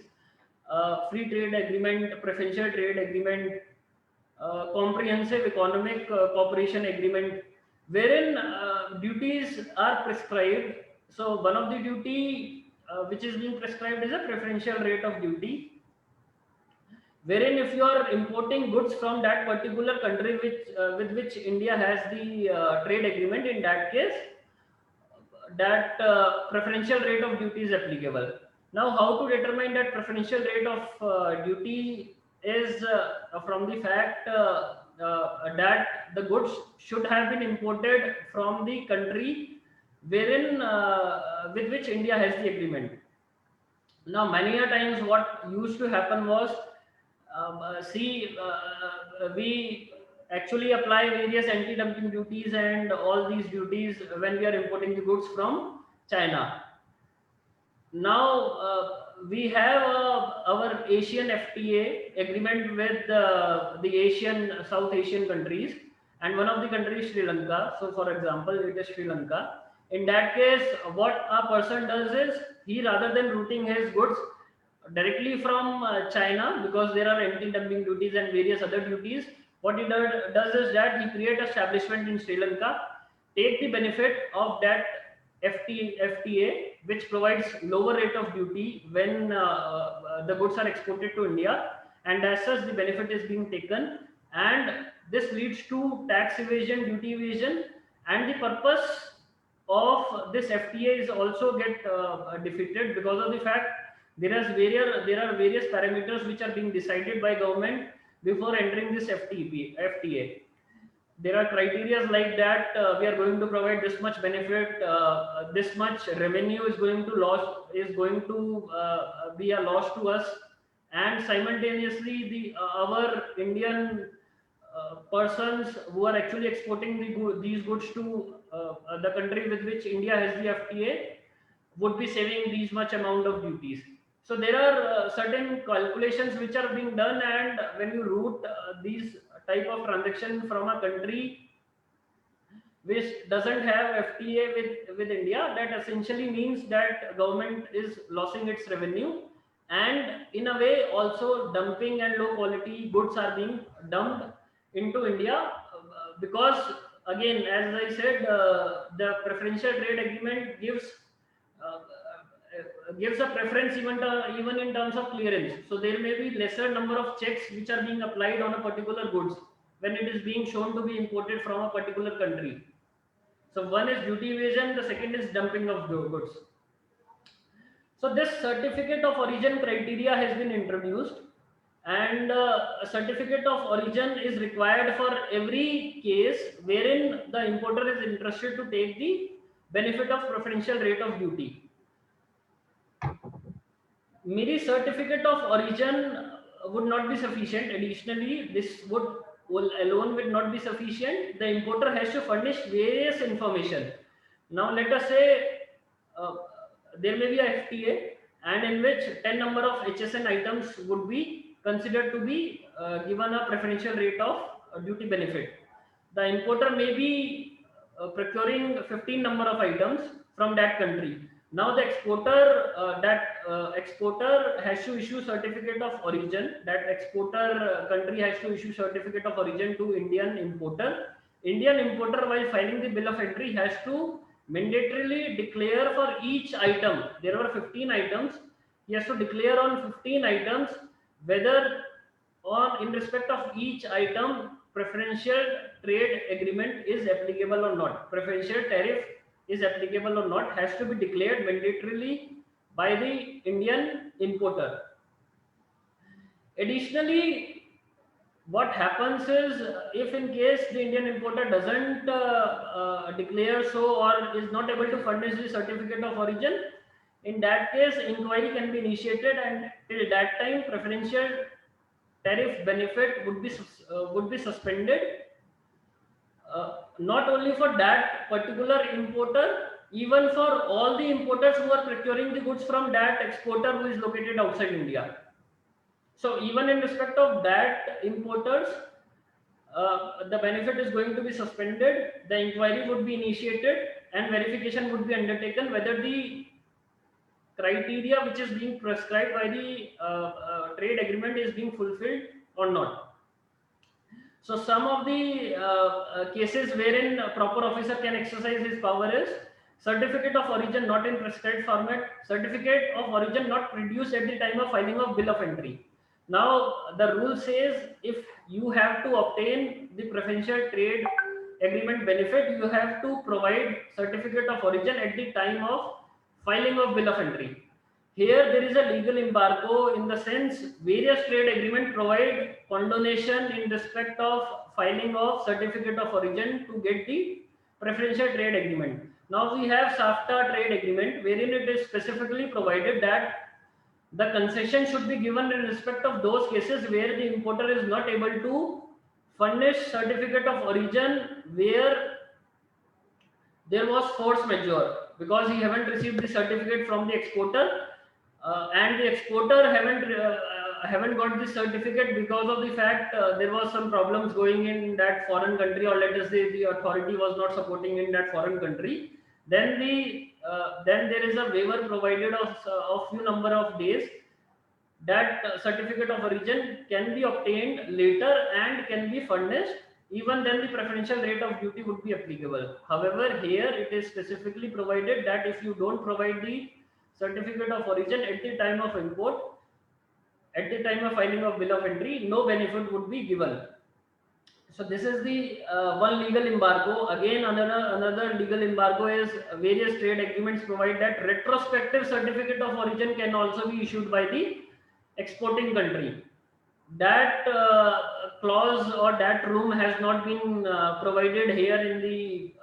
free trade agreement, preferential trade agreement, comprehensive economic cooperation agreement, wherein duties are prescribed. So one of the duty which is being prescribed is a preferential rate of duty, wherein if you are importing goods from that particular country with which India has the trade agreement, in that case, that preferential rate of duty is applicable. Now, how to determine that preferential rate of duty is from the fact that the goods should have been imported from the country wherein with which India has the agreement. Now, many a times what used to happen was, we actually apply various anti-dumping duties and all these duties when we are importing the goods from China. Now we have our Asian FTA agreement with the South Asian countries, and one of the countries Sri Lanka. So for example, it is Sri Lanka. In that case, what a person does is, he, rather than routing his goods directly from China, because there are anti-dumping duties and various other duties, what he does is that he creates establishment in Sri Lanka, take the benefit of that FTA, which provides lower rate of duty when the goods are exported to India, and as such the benefit is being taken, and this leads to tax evasion, duty evasion, and the purpose of this FTA is also get defeated because of the fact there are various parameters which are being decided by government before entering this FTA. There are criteria like that we are going to provide this much benefit, this much revenue is going to be a loss to us, and simultaneously our Indian persons who are actually exporting these goods to the country with which India has the FTA would be saving these much amount of duties. So there are certain calculations which are being done, and when you route these type of transaction from a country which doesn't have FTA with India, that essentially means that government is losing its revenue, and in a way also dumping and low quality goods are being dumped into India, because again, as I said, the preferential trade agreement gives a preference even in terms of clearance. So there may be lesser number of checks which are being applied on a particular goods when it is being shown to be imported from a particular country. So one is duty evasion, the second is dumping of goods. So this certificate of origin criteria has been introduced, and a certificate of origin is required for every case wherein the importer is interested to take the benefit of preferential rate of duty. Mere certificate of origin would not be sufficient. Additionally, this will alone would not be sufficient. The importer has to furnish various information. Now let us say there may be a FTA, and in which 10 number of HSN items would be considered to be given a preferential rate of duty benefit. The importer may be procuring 15 number of items from that country. Now the exporter has to issue certificate of origin. That exporter country has to issue certificate of origin to Indian importer. Indian importer, while filing the bill of entry, has to mandatorily declare for each item. There were 15 items. He has to declare on 15 items whether in respect of each item preferential trade agreement is applicable or not. Preferential tariff is applicable or not has to be declared mandatorily by the Indian importer. Additionally, what happens is, if in case the Indian importer doesn't declare so, or is not able to furnish the certificate of origin, in that case inquiry can be initiated, and till that time preferential tariff benefit would be suspended, not only for that particular importer, even for all the importers who are procuring the goods from that exporter who is located outside India. So even in respect of that importers, the benefit is going to be suspended. The inquiry would be initiated and verification would be undertaken whether the criteria which is being prescribed by the trade agreement is being fulfilled or not. So some of the cases wherein a proper officer can exercise his power is certificate of origin not in prescribed format, certificate of origin not produced at the time of filing of bill of entry. Now the rule says if you have to obtain the preferential trade agreement benefit, you have to provide certificate of origin at the time of filing of bill of entry. Here there is a legal embargo, in the sense various trade agreement provide condonation in respect of filing of certificate of origin to get the preferential trade agreement. Now we have SAFTA trade agreement wherein it is specifically provided that the concession should be given in respect of those cases where the importer is not able to furnish certificate of origin, where there was force majeure because he haven't received the certificate from the exporter, and the exporter haven't got the certificate because of the fact there was some problems going in that foreign country, or let us say the authority was not supporting in that foreign country. Then there is a waiver provided of few number of days. That certificate of origin can be obtained later and can be furnished. Even then the preferential rate of duty would be applicable. However, here it is specifically provided that if you don't provide the certificate of origin at the time of import, at the time of filing of bill of entry, no benefit would be given. So this is the one legal embargo. Again, another legal embargo is various trade agreements provide that retrospective certificate of origin can also be issued by the exporting country. That clause or that room has not been provided here in the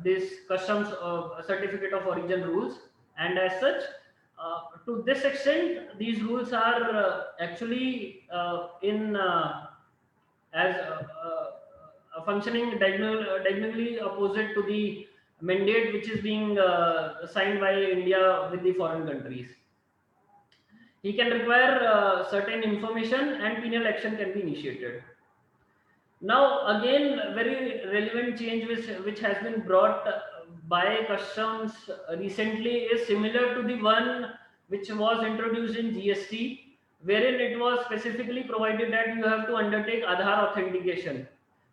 this customs certificate of origin rules, and as such, to this extent, these rules are actually as functioning diagonally opposite to the mandate which is being signed by India with the foreign countries. He can require certain information and penal action can be initiated. Now again, very relevant change which has been brought by customs recently is similar to the one which was introduced in GST, wherein it was specifically provided that you have to undertake Aadhaar authentication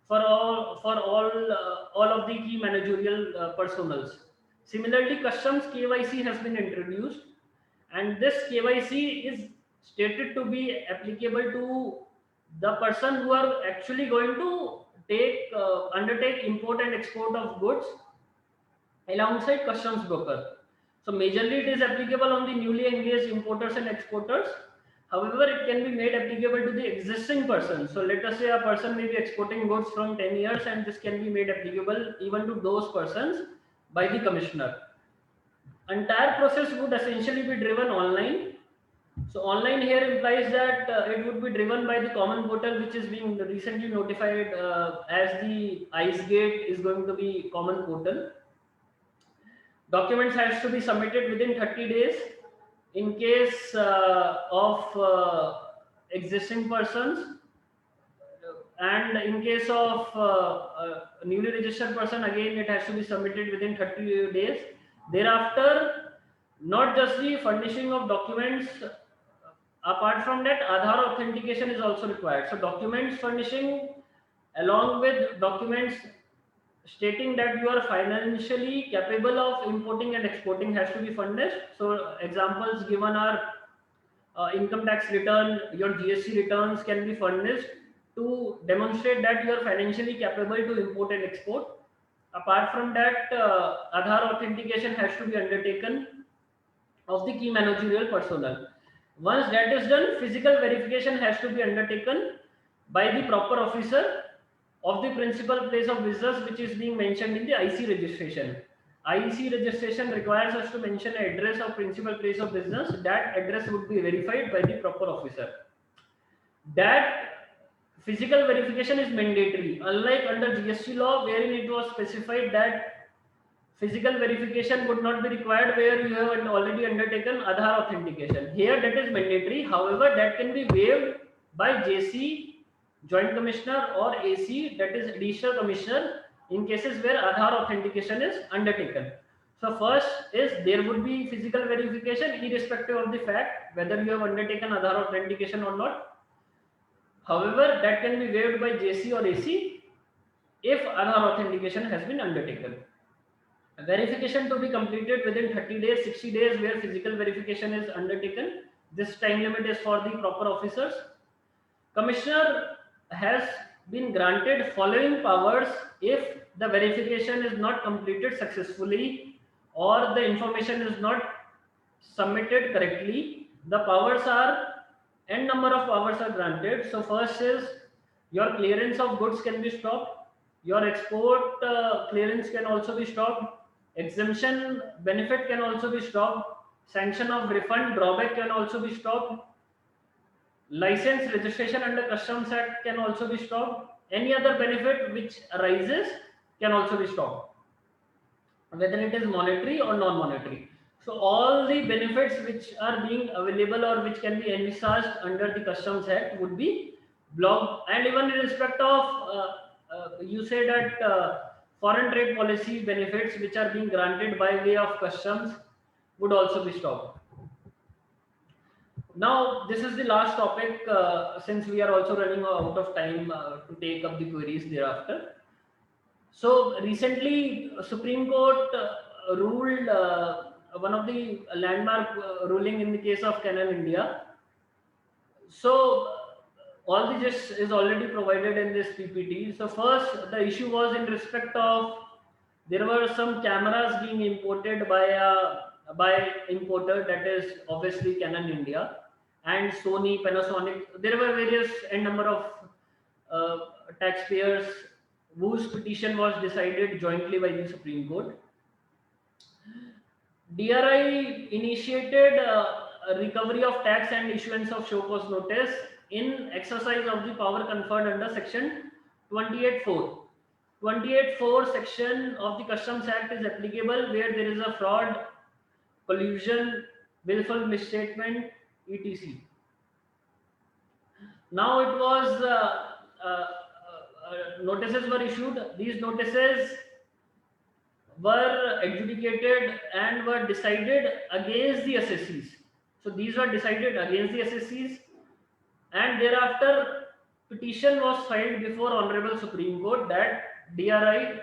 for all of the key managerial personals. Similarly, customs KYC has been introduced, and this KYC is stated to be applicable to the person who are actually going to undertake import and export of goods alongside customs broker. So majorly it is applicable on the newly engaged importers and exporters. However, it can be made applicable to the existing person. So let us say a person may be exporting goods from 10 years, and this can be made applicable even to those persons by the commissioner. Entire process would essentially be driven online. So online here implies that it would be driven by the common portal, which is being recently notified as the IceGate is going to be common portal. Documents has to be submitted within 30 days. In case of existing persons, and in case of newly registered person, again it has to be submitted within 30 days. Thereafter, not just the furnishing of documents, apart from that, Aadhaar authentication is also required. So documents furnishing along with documents stating that you are financially capable of importing and exporting has to be furnished. So examples given are income tax return, your GST returns can be furnished to demonstrate that you are financially capable to import and export. Apart from that, Aadhaar authentication has to be undertaken of the key managerial personnel. Once that is done, physical verification has to be undertaken by the proper officer of the principal place of business, which is being mentioned in the IC registration. IC registration requires us to mention an address of principal place of business. That address would be verified by the proper officer. That physical verification is mandatory, unlike under GST law, wherein it was specified that physical verification would not be required where you have already undertaken Aadhaar authentication. Here that is mandatory. However, that can be waived by JC, Joint Commissioner, or AC, that is Additional Commissioner, in cases where Aadhaar authentication is undertaken. So first is there would be physical verification irrespective of the fact whether you have undertaken Aadhaar authentication or not. However, that can be waived by JC or AC if Aadhaar authentication has been undertaken. Verification to be completed within 30 days, 60 days where physical verification is undertaken. This time limit is for the proper officers. Commissioner has been granted following powers if the verification is not completed successfully or the information is not submitted correctly. The powers are n number of powers are granted. So first is your clearance of goods can be stopped. Your export clearance can also be stopped. Exemption benefit can also be stopped. Sanction of refund drawback can also be stopped. License registration under Customs Act can also be stopped. Any other benefit which arises can also be stopped, whether it is monetary or non-monetary. So all the benefits which are being available or which can be envisaged under the Customs Act would be blocked. And even in respect of you say that foreign trade policy benefits which are being granted by way of customs would also be stopped. Now this is the last topic since we are also running out of time to take up the queries thereafter. So recently Supreme Court ruled one of the landmark ruling in the case of Canon India. So all the gist is already provided in this PPT. So first the issue was in respect of there were some cameras being imported by importer, that is obviously Canon India, and Sony, Panasonic. There were various n number of taxpayers whose petition was decided jointly by the Supreme Court. DRI initiated a recovery of tax and issuance of show cause notice in exercise of the power conferred under section 28(4). 28(4) section of the Customs Act is applicable where there is a fraud, collusion, willful misstatement, etc. Now it was notices were issued. These notices were adjudicated and were decided against the assessees. So these were decided against the assessees, and thereafter petition was filed before Honorable Supreme Court that DRI,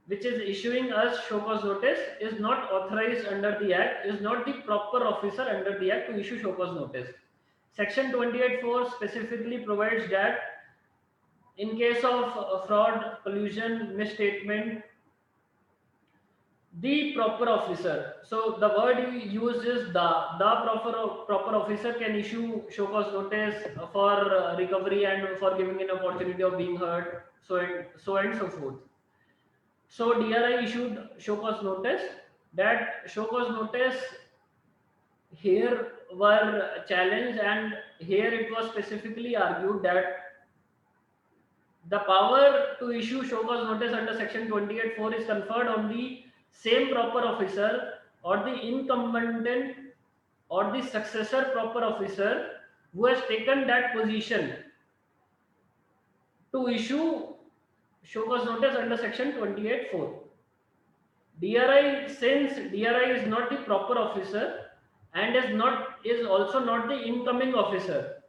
which is issuing us show cause notice, is not authorized under the Act, is not the proper officer under the Act to issue show cause notice. Section 28(4) specifically provides that in case of fraud, collusion, misstatement, The proper officer. So the word you use is the proper officer can issue show cause notice for recovery and for giving an opportunity of being heard, so and so forth. So DRI issued show cause notice. That show cause notice here were challenged, and here it was specifically argued that the power to issue show cause notice under section 28(4) is conferred on the same proper officer or the incumbent or the successor proper officer who has taken that position to issue show cause notice under section 28(4). DRI, since DRI is not the proper officer and is also not the incoming officer,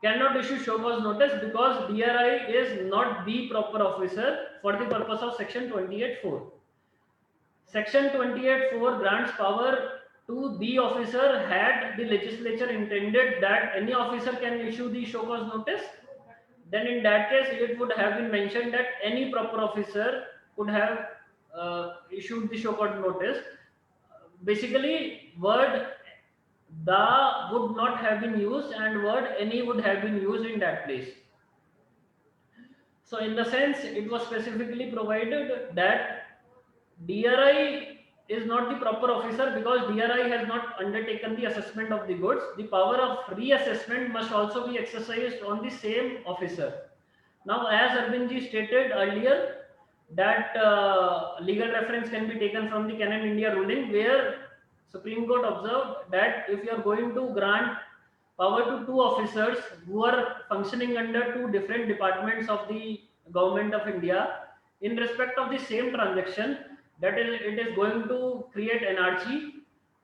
cannot issue show cause notice because DRI is not the proper officer for the purpose of section 28(4). Section 28(4) grants power to the officer had the legislature intended that any officer can issue the show cause notice. Then in that case, it would have been mentioned that any proper officer could have issued the show cause notice. Basically, word the would not have been used and word any would have been used in that place. So in the sense, it was specifically provided that DRI is not the proper officer because DRI has not undertaken the assessment of the goods. The power of reassessment must also be exercised on the same officer. Now, as Arvindji stated earlier, that legal reference can be taken from the Canon India ruling, where Supreme Court observed that if you are going to grant power to two officers who are functioning under two different departments of the government of India in respect of the same transaction, that is, it is going to create anarchy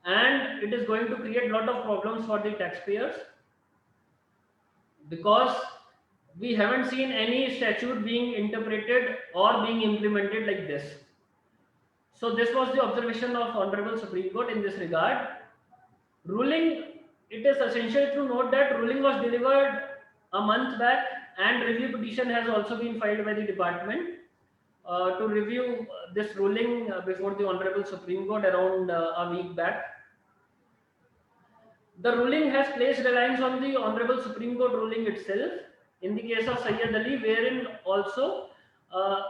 and it is going to create a lot of problems for the taxpayers, because we haven't seen any statute being interpreted or being implemented like this. So this was the observation of Honorable Supreme Court in this regard. Ruling, it is essential to note that ruling was delivered a month back and review petition has also been filed by the department to review this ruling before the Honorable Supreme Court around a week back. The ruling has placed reliance on the Honorable Supreme Court ruling itself in the case of Syed Ali, wherein also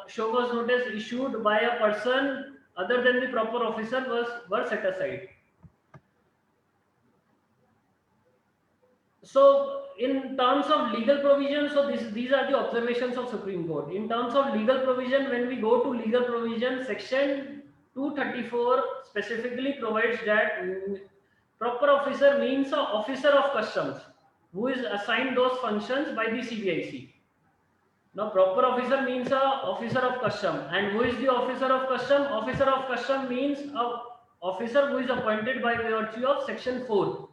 show cause notice issued by a person other than the proper officer were set aside. So in terms of legal provision, so these are the observations of Supreme Court. In terms of legal provision, when we go to legal provision, section 234 specifically provides that proper officer means an officer of customs who is assigned those functions by the CBIC. Now, proper officer means an officer of custom. And who is the officer of custom? Officer of custom means an officer who is appointed by virtue of section 4.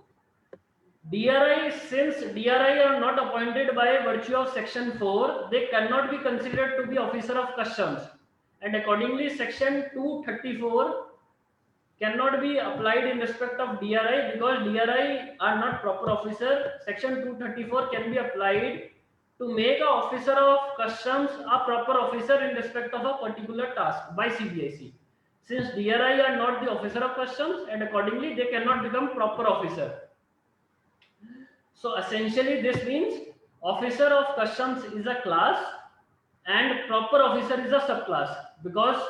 DRI, since DRI are not appointed by virtue of section 4, they cannot be considered to be officer of customs. And accordingly, section 234 cannot be applied in respect of DRI because DRI are not proper officer. Section 234 can be applied to make an officer of customs a proper officer in respect of a particular task by CBIC. Since DRI are not the officer of customs and accordingly they cannot become proper officer. So essentially this means officer of customs is a class and proper officer is a subclass, because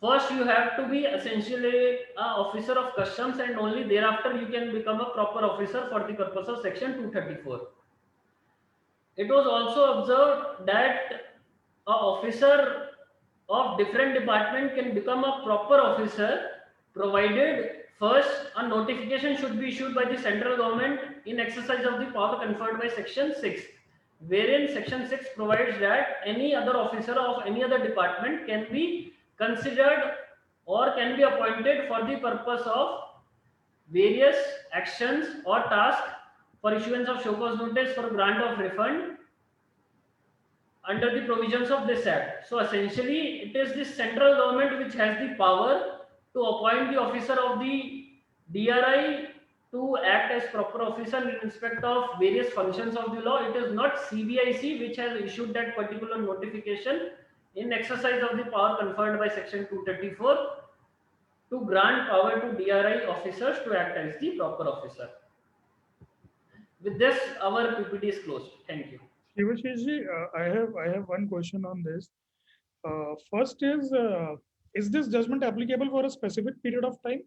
first you have to be essentially an officer of customs and only thereafter you can become a proper officer for the purpose of section 234. It was also observed that an officer of different department can become a proper officer provided first a notification should be issued by the central government in exercise of the power conferred by section 6, wherein section 6 provides that any other officer of any other department can be considered or can be appointed for the purpose of various actions or tasks for issuance of show cause notice, for grant of refund under the provisions of this act. So essentially it is the central government which has the power to appoint the officer of the DRI to act as proper officer in respect of various functions of the law. It is not CBIC which has issued that particular notification in exercise of the power conferred by section 234. to grant power to DRI officers to act as the proper officer. With this, our PPT is closed. Thank you. Shivashiji, I have one question on this. First is this judgment applicable for a specific period of time?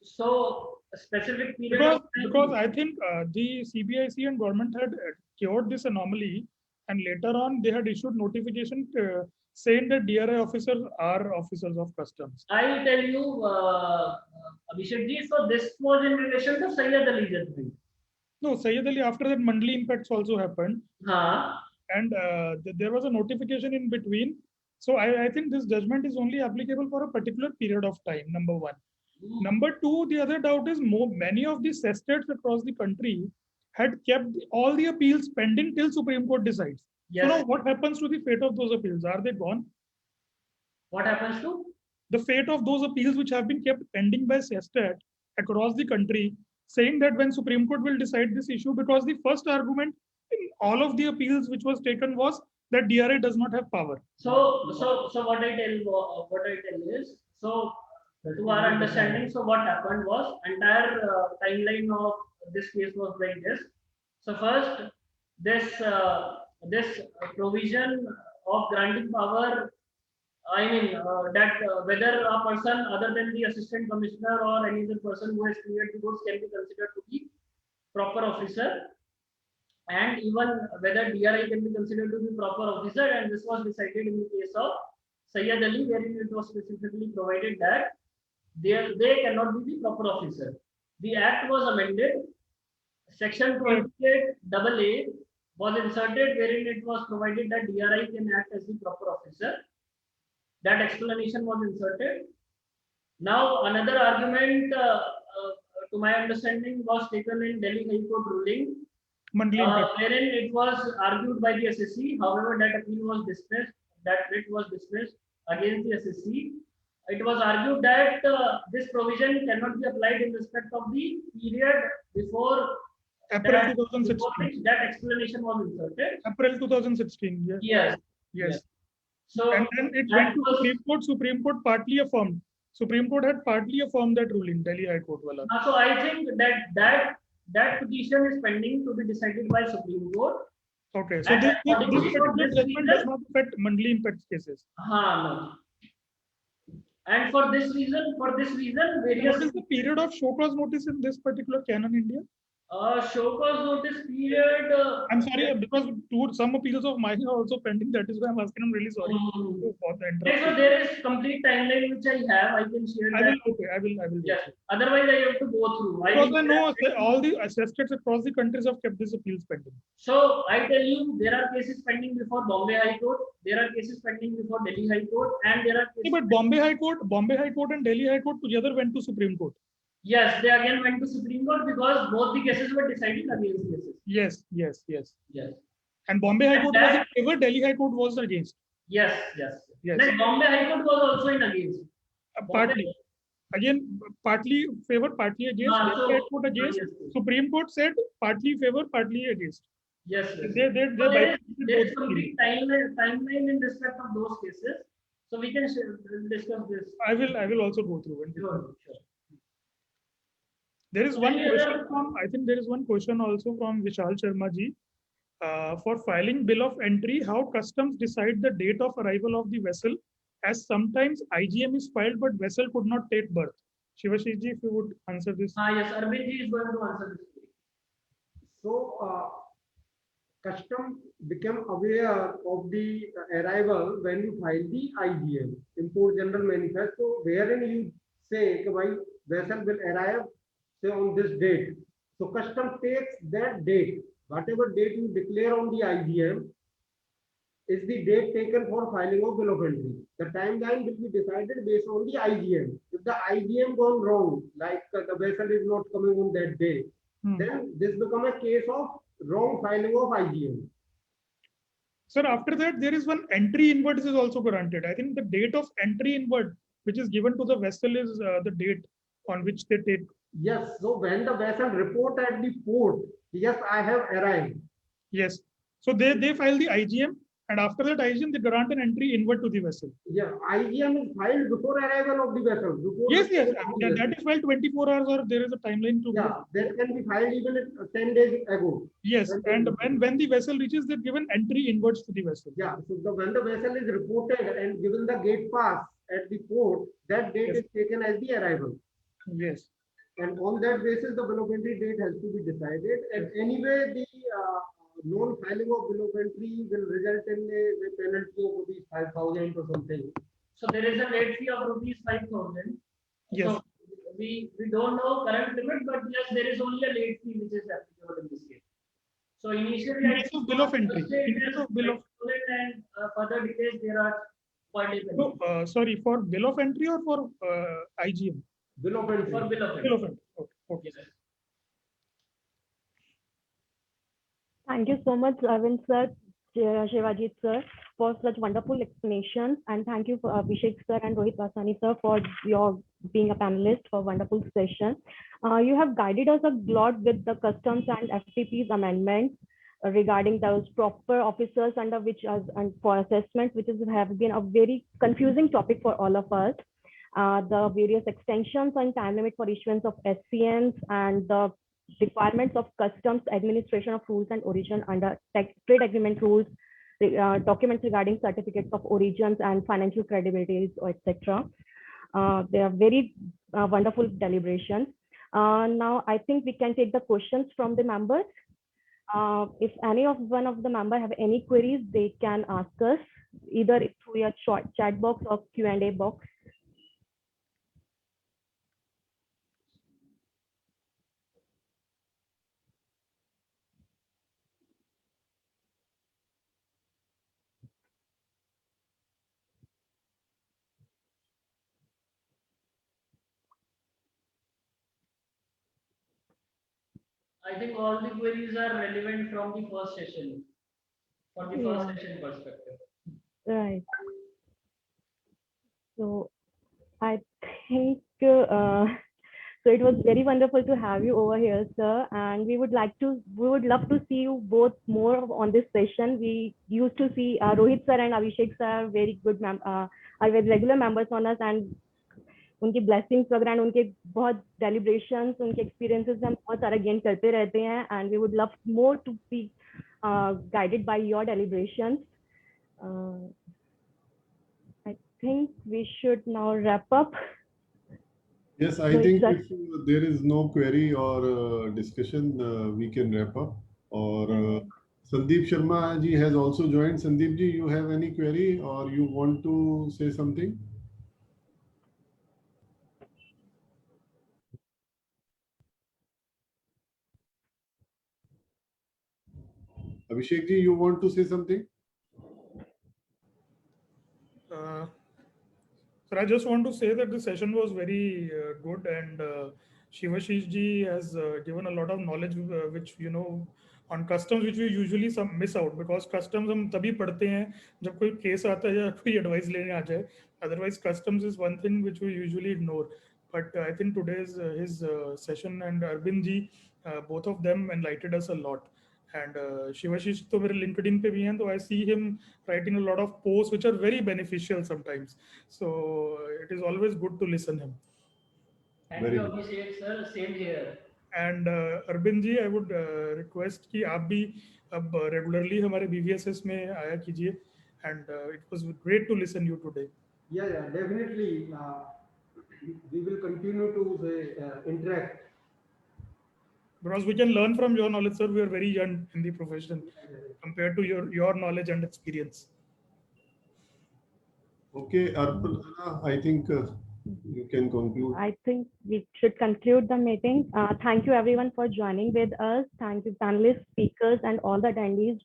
So, a specific period Because, of time. because I think the CBIC and government had cured this anomaly, and later on they had issued notification saying that DRI officers are officers of customs. I will tell you, Abhishek ji, so this was in relation to Sayyid Ali judgment. No, Sayyid Ali, after that Mandli impacts also happened. Haan. And there was a notification in between. So I think this judgment is only applicable for a particular period of time, number one. Number two, the other doubt is many of the sestates across the country had kept all the appeals pending till Supreme Court decides. Yes. So now what happens to the fate of those appeals? Are they gone? What happens to? The fate of those appeals which have been kept pending by sestat across the country, saying that when Supreme Court will decide this issue, because the first argument in all of the appeals which was taken was that DRI does not have power. So what I tell is, so to our understanding, so what happened was entire timeline of this case was like this. So first, this provision of granting power, I mean that whether a person other than the assistant commissioner or any other person who has cleared the goods can be considered to be proper officer, and even whether DRI can be considered to be proper officer, and this was decided in the case of Sayyid Ali, wherein it was specifically provided that they cannot be the proper officer. The act was amended. Section 28AA was inserted, wherein it was provided that DRI can act as the proper officer. That explanation was inserted. Now, another argument, to my understanding, was taken in Delhi High Court ruling, wherein it was argued by the SSC. However, that appeal was dismissed. That writ was dismissed against the SSC. It was argued that this provision cannot be applied in respect of the period before April 2016. That explanation was inserted. April 2016. Yes. Yes. So and then it went to Supreme Court. Supreme Court partly affirmed. Supreme Court had partly affirmed that ruling. Delhi High Court wala. So I think that petition is pending to be decided by Supreme Court. Okay. So this particular judgment does not affect Mandli impact cases. No. And for this reason, various. What is the period of show cause notice in this particular canon, India? Show cause notice period. I'm sorry, because some appeals of mine are also pending. That is why I'm asking. I'm really sorry for the interruption. So there is complete timeline which I have. I can share that. I will. Yes. Otherwise, I have to go through. Because I know all the assessors across the countries have kept these appeals pending. So I tell you, there are cases pending before Bombay High Court. There are cases pending before Delhi High Court, and there are. Yeah, but Bombay High Court and Delhi High Court together went to Supreme Court. Yes, they again went to Supreme Court because both the cases were decided against cases. Yes. Yes. And Bombay High Court was in favor, Delhi High Court was against. Yes. Then Bombay High Court was also in against. Partly. Again, partly favor, partly against. Delhi High Court against. Yes. Supreme Court said partly favor, partly against. Yes. There is complete timeline in respect of those cases. So we can discuss this. I will also go through it. Sure. There is one question also from Vishal Sharma ji. For filing bill of entry, how customs decide the date of arrival of the vessel, as sometimes IGM is filed but vessel could not take berth. Shivashiji ji, if you would answer this. Yes, Arvind ji is going to answer this. So, custom become aware of the arrival when you file the IGM, Import General Manifesto, wherein you say that vessel will arrive say on this date. So custom takes that date, whatever date you declare on the IGM is the date taken for filing of bill of entry. The timeline will be decided based on the IGM. If the IGM gone wrong, like the vessel is not coming on that day, then this become a case of wrong filing of IGM. Sir, after that, there is one entry inward is also granted. I think the date of entry inward, which is given to the vessel, is the date on which they take. Yes. So when the vessel report at the port, yes, I have arrived. Yes. So they file the IGM, And after that IGM, they grant an entry inward to the vessel. Yeah, IGM is filed before arrival of the vessel. Before Yes, the yes, arrival of the vessel. that is filed 24 hours, or there is a timeline to. Yeah, that can be filed even 10 days ago. Yes, 10 days and ago. when the vessel reaches, they're given entry inwards to the vessel. Yeah, so when the vessel is reported and given the gate pass at the port, that date Yes. is taken as the arrival. Yes. And on that basis, the bill of entry date has to be decided. And anyway, the non-filing of bill of entry will result in a penalty of rupees 5,000 or something. So there is a late fee of rupees 5,000. Yes. So we don't know current limit, but yes, there is only a late fee which is applicable in this case. So initially, In case of bill of entry, in case of bill of, and further details there are per day no, penalty. sorry, for bill of entry or for IGM? Bill of entry. For bill of Bill entry. of entry. Okay. Yes. Thank you so much, Arvind sir, Shivajit sir, for such wonderful explanations. And thank you for Abhishek sir and Rohit Vasani sir for your being a panelist for wonderful session. You have guided us a lot with the customs and FTP's amendments regarding those proper officers under which and for assessment, which have been a very confusing topic for all of us. The various extensions and time limit for issuance of SCNs and the requirements of customs administration of rules and origin under trade agreement rules, documents regarding certificates of origins and financial credibility, etc. They are very wonderful deliberations. Now, I think we can take the questions from the members. If any of one of the members have any queries, they can ask us either through your chat box or Q&A box. I think all the queries are relevant from the first session, for the first Yeah. session perspective. Right. So I think so it was very wonderful to have you over here, sir. And we would love to see you both more on this session. We used to see Rohit sir and Abhishek sir are very good are very regular members on us, and उनकी blessings वगैरह and उनके बहुत deliberations, उनके experiences हम बहुत सारा gain करते रहते हैं, and we would love more to be guided by your deliberations. I think we should now wrap up. Yes, I So think it's if there is no query or discussion, we can wrap up. Or Sandeep Sharma ji has also joined. Sandeep ji, you have any query or you want to say something? Abhishek ji, you want to say something? So I just want to say that the session was very good, and Shivashish ji has given a lot of knowledge, which on customs, which we usually some miss out, because customs हम तभी पढ़ते हैं जब कोई case आता है या कोई advice लेने आ जाए. Otherwise, customs is one thing which we usually ignore. But I think today's his session and Arvind ji, both of them enlightened us a lot. And Shivashish तो मेरे LinkedIn पे भी हैं, तो I see him writing a lot of posts which are very beneficial sometimes. So it is always good to listen him. Thank Very you, good. Abhishek sir. Same here. And Arvind ji, I would request कि आप भी अब regularly हमारे BVSS में आया कीजिए. And it was great to listen you today. Yeah, definitely. We will continue to interact. Because we can learn from your knowledge, sir. We are very young in the profession compared to your knowledge and experience. Okay, Arpana, I think you can conclude. I think we should conclude the meeting. Thank you everyone for joining with us. Thank you panelists, speakers, and all the attendees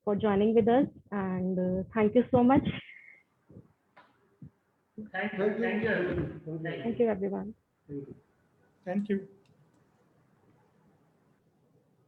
for joining with us. And thank you so much. Thank you. Thank you, everyone. Thank you everyone. Thank you. Thank you.